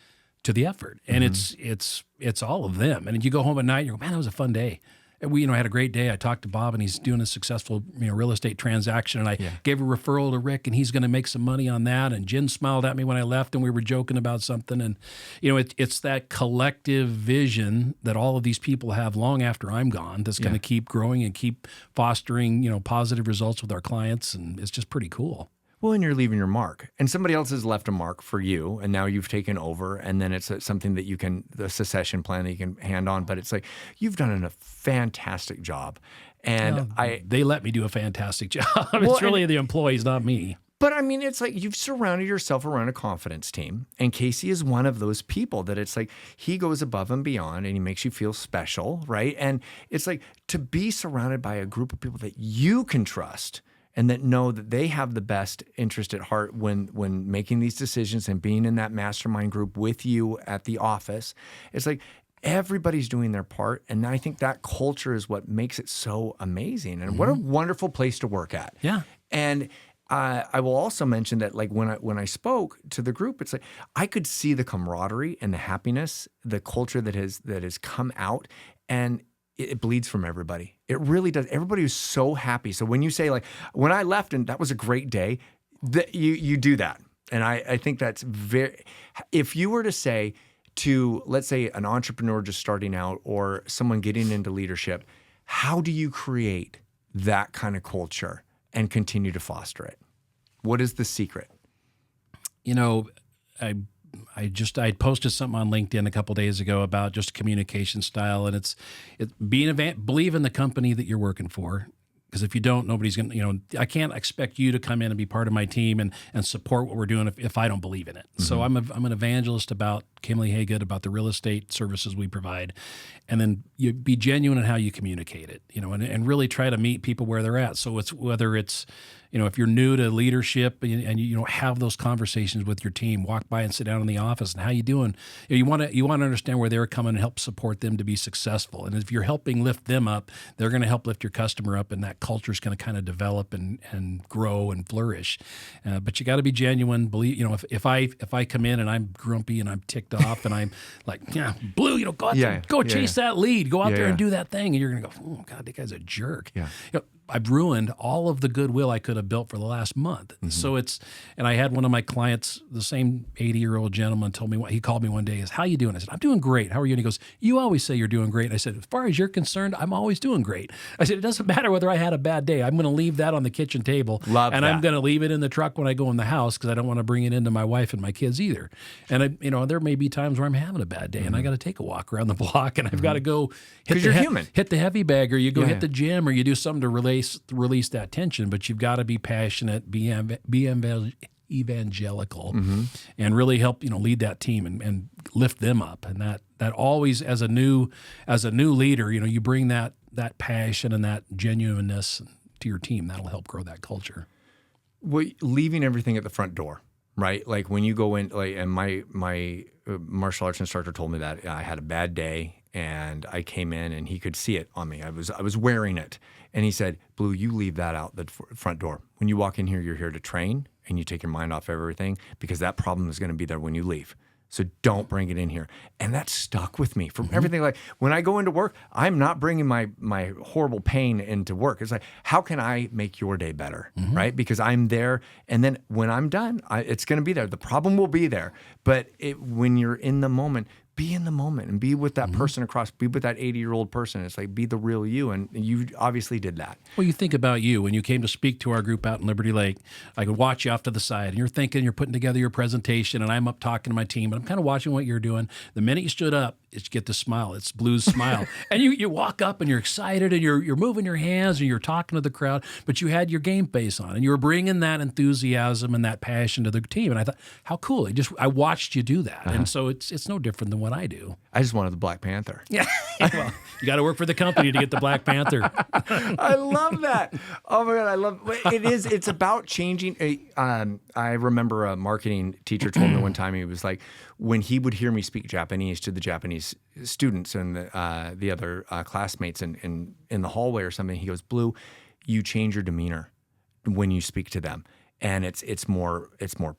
to the effort, and it's all of them. And you go home at night, and you go, man, that was a fun day. And we, had a great day. I talked to Bob, and he's doing a successful, real estate transaction. And I gave a referral to Rick, and he's going to make some money on that. And Jen smiled at me when I left, and we were joking about something. And, it's that collective vision that all of these people have long after I'm gone that's going to keep growing and keep fostering, positive results with our clients. And it's just pretty cool. Well, and you're leaving your mark, and somebody else has left a mark for you, and now you've taken over, and then it's something that the succession plan that you can hand on. But it's like, you've done a fantastic job, and they let me do a fantastic job. It's really the employees, not me. But I mean, it's like you've surrounded yourself around a confidence team, and Casey is one of those people that it's like he goes above and beyond, and he makes you feel special, right? And it's like to be surrounded by a group of people that you can trust and that know that they have the best interest at heart when making these decisions and being in that mastermind group with you at the office. It's like everybody's doing their part, and I think that culture is what makes it so amazing. And what a wonderful place to work at. Yeah. And I will also mention that, like, when I spoke to the group, it's like I could see the camaraderie and the happiness, the culture that has come out, and it bleeds from everybody. It really does. Everybody was so happy. So when you say, like, when I left and that was a great day, that you do that, and I think that's very. If you were to say to, let's say, an entrepreneur just starting out or someone getting into leadership, how do you create that kind of culture and continue to foster it? What is the secret? You know, I posted something on LinkedIn a couple days ago about just communication style, and it's believe in the company that you're working for. Because if you don't, nobody's going to, I can't expect you to come in and be part of my team and support what we're doing if I don't believe in it. Mm-hmm. So I'm an evangelist about Kiemle Hagood, about the real estate services we provide. And then you be genuine in how you communicate it, and really try to meet people where they're at. So it's whether it's, if you're new to leadership and you don't have those conversations with your team, walk by and sit down in the office and how you doing? You want to understand where they're coming and help support them to be successful. And if you're helping lift them up, they're going to help lift your customer up, and that culture is going to kind of develop and grow and flourish. But you got to be genuine. Believe, if I come in and I'm grumpy and I'm ticked off and I'm like, yeah, Blue, go out there, chase that lead, go out there and do that thing, and you're going to go, oh God, that guy's a jerk. Yeah. I've ruined all of the goodwill I could have built for the last month. Mm-hmm. So and I had one of my clients, the same 80-year-old gentleman, told me, he called me one day, he goes, how you doing? I said, I'm doing great. How are you? And he goes, you always say you're doing great. And I said, as far as you're concerned, I'm always doing great. I said, it doesn't matter whether I had a bad day. I'm going to leave that on the kitchen table. Love and that. I'm going to leave it in the truck when I go in the house because I don't want to bring it into my wife and my kids either. And there may be times where I'm having a bad day and I got to take a walk around the block and I've got to go hit the heavy bag, or you go hit the gym, or you do something to release that tension. But you've got to be passionate, be evangelical, and really help lead that team and lift them up. And that always, as a new leader, you bring that passion and that genuineness to your team. That'll help grow that culture. Well, leaving everything at the front door, right? Like when you go in, like, and my martial arts instructor told me that I had a bad day. And I came in, and he could see it on me. I was wearing it, and he said, "Blue, you leave that out the front door. When you walk in here, you're here to train, and you take your mind off everything because that problem is going to be there when you leave. So don't bring it in here." And that stuck with me from everything. Like when I go into work, I'm not bringing my horrible pain into work. It's like, how can I make your day better, right? Because I'm there, and then when I'm done, it's going to be there. The problem will be there, but when you're in the moment. Be in the moment and be with that person be with that 80-year-old person. It's like, be the real you. And you obviously did that. Well, you think about you. When you came to speak to our group out in Liberty Lake, I could watch you off to the side, and you're thinking, you're putting together your presentation, and I'm up talking to my team, and I'm kind of watching what you're doing. The minute you stood up, you get the smile. It's Blue's smile. And you walk up, and you're excited, and you're moving your hands, and you're talking to the crowd, but you had your game face on, and you were bringing that enthusiasm and that passion to the team. And I thought, how cool. I watched you do that. And so it's no different than what I do. I just wanted the Black Panther. Yeah. Well, you got to work for the company to get the Black Panther. I love that. Oh my God, I love it. It's about changing. I remember a marketing teacher told me one time, he was like, when he would hear me speak Japanese to the Japanese students and the other classmates in the hallway or something, he goes, "Blue, you change your demeanor when you speak to them." And it's more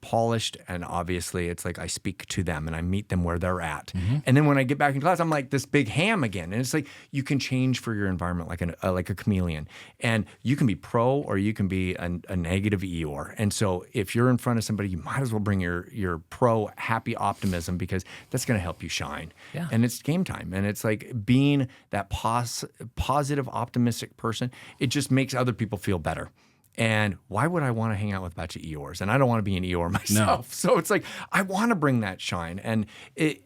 polished, and obviously it's like I speak to them and I meet them where they're at. And then when I get back in class, I'm like this big ham again. And it's like you can change for your environment like a chameleon, and you can be pro or you can be a negative Eeyore. And so if you're in front of somebody, you might as well bring your pro happy optimism, because that's going to help you shine. Yeah. And it's game time, and it's like being that positive, optimistic person. It just makes other people feel better. And why would I want to hang out with a bunch of Eeyores? And I don't want to be an Eeyore myself. No. So it's like, I want to bring that shine. And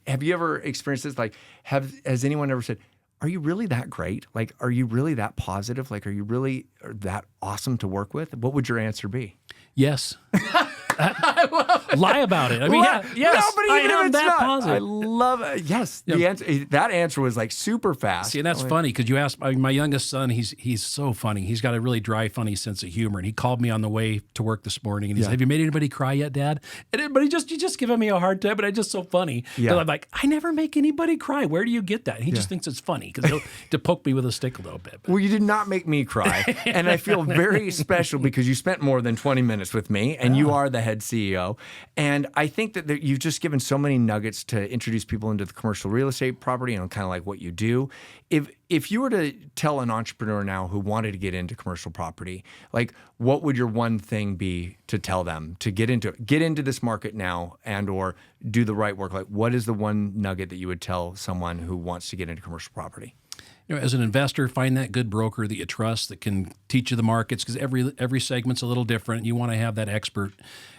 have you ever experienced this? Like, has anyone ever said, are you really that great? Like, are you really that positive? Like, are you really that awesome to work with? What would your answer be? Yes. Lie about it. I mean, yes, no, but I even am if it's that not, positive. I love it. Yes, that answer was like super fast. See, and that's funny because you asked my youngest son. He's so funny. He's got a really dry, funny sense of humor. And he called me on the way to work this morning, and he said, "Have you made anybody cry yet, Dad?" But you just giving me a hard time. But it's just so funny. Yeah. I'm like, I never make anybody cry. Where do you get that? And he just thinks it's funny because he'll to poke me with a stick a little bit. But. Well, you did not make me cry, and I feel very special because you spent more than 20 minutes with me, and you are the head CEO. And I think that you've just given so many nuggets to introduce people into the commercial real estate property and kind of like what you do. If you were to tell an entrepreneur now who wanted to get into commercial property, like what would your one thing be to tell them to get into this market now and or do the right work? Like what is the one nugget that you would tell someone who wants to get into commercial property? As an investor, find that good broker that you trust that can teach you the markets because every segment's a little different. You want to have that expert.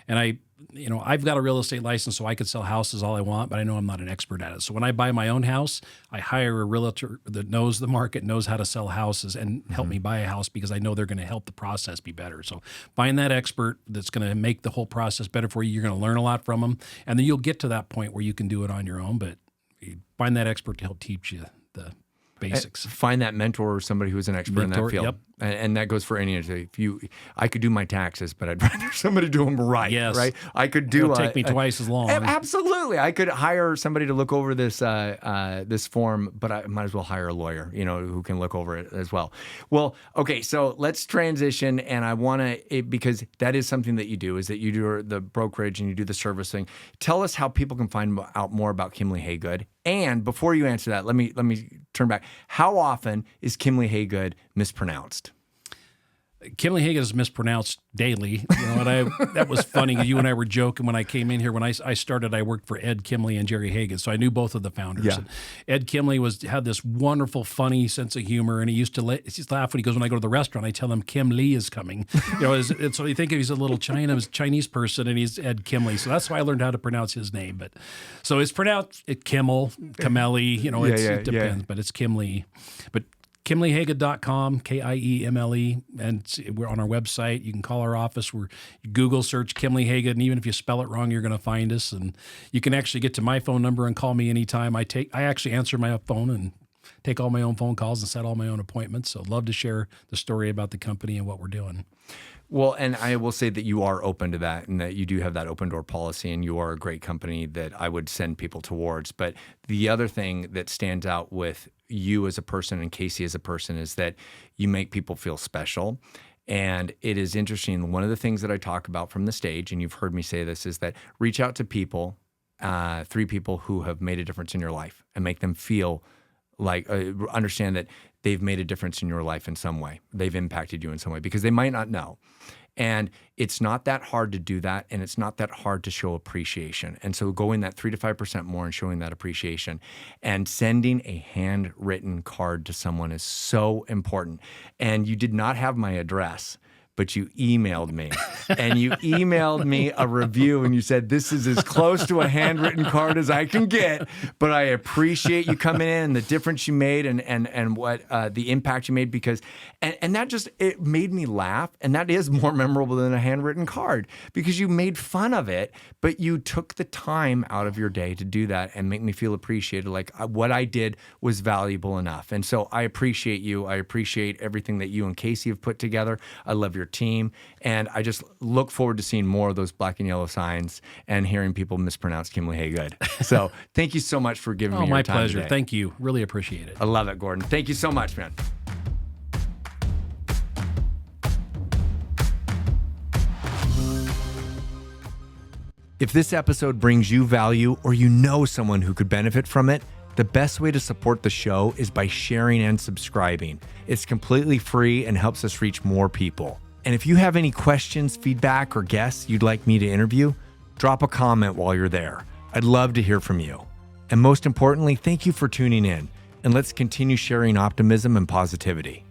And I've got a real estate license, so I could sell houses all I want, but I know I'm not an expert at it. So when I buy my own house, I hire a realtor that knows the market, knows how to sell houses, and help me buy a house because I know they're going to help the process be better. So find that expert that's going to make the whole process better for you. You're going to learn a lot from them, and then you'll get to that point where you can do it on your own. But find that expert to help teach you the basics. Find that mentor or somebody who's an expert in that field. Yep. And that goes for any industry. I could do my taxes, but I'd rather somebody do them right. Yes. Right. I could do. It'll take me twice as long. Absolutely. I could hire somebody to look over this form, but I might as well hire a lawyer, who can look over it as well. Well, okay. So let's transition, and I want to because that is something that you do. Is that you do the brokerage and you do the servicing. Tell us how people can find out more about Kiemle Hagood. And before you answer that, let me turn back. How often is Kiemle Hagood mispronounced? Kiemle Hagood is mispronounced daily, and that was funny. You and I were joking when I came in here. When I started, I worked for Ed Kiemle and Jerry Hagood, so I knew both of the founders. Yeah. And Ed Kiemle had this wonderful, funny sense of humor, and he used to laugh when he goes, when I go to the restaurant, I tell him Kim Lee is coming. And so you think he's a little Chinese person, and he's Ed Kiemle, so that's why I learned how to pronounce his name. But so it's pronounced Kimmel, Kimeli, it depends, but it's Kiemle. But KiemleHagood.com, Kiemle, and we're on our website. You can call our office. You Google search Kiemle Hagood, and even if you spell it wrong, you're going to find us. And you can actually get to my phone number and call me anytime. I actually answer my phone and take all my own phone calls and set all my own appointments. So love to share the story about the company and what we're doing. Well, and I will say that you are open to that and that you do have that open door policy and you are a great company that I would send people towards. But the other thing that stands out with you as a person and Casey as a person is that you make people feel special. And it is interesting. One of the things that I talk about from the stage, and you've heard me say this, is that reach out to people, 3 people who have made a difference in your life and make them feel like understand that they've made a difference in your life in some way. They've impacted you in some way because they might not know. And it's not that hard to do that, and it's not that hard to show appreciation. And so going that 3 to 5% more and showing that appreciation and sending a handwritten card to someone is so important. And you did not have my address, but you emailed me. And you emailed me a review, and you said, this is as close to a handwritten card as I can get, but I appreciate you coming in and the difference you made and what the impact you made because, and that just, it made me laugh. And that is more memorable than a handwritten card because you made fun of it, but you took the time out of your day to do that and make me feel appreciated. Like what I did was valuable enough. And so I appreciate you. I appreciate everything that you and Casey have put together. I love your team. And I just look forward to seeing more of those black and yellow signs and hearing people mispronounce Kiemle Hagood. So thank you so much for giving me your time. My pleasure. Today. Thank you. Really appreciate it. I love it, Gordon. Thank you so much, man. If this episode brings you value or you know someone who could benefit from it, the best way to support the show is by sharing and subscribing. It's completely free and helps us reach more people. And if you have any questions, feedback, or guests you'd like me to interview, drop a comment while you're there. I'd love to hear from you. And most importantly, thank you for tuning in. And let's continue sharing optimism and positivity.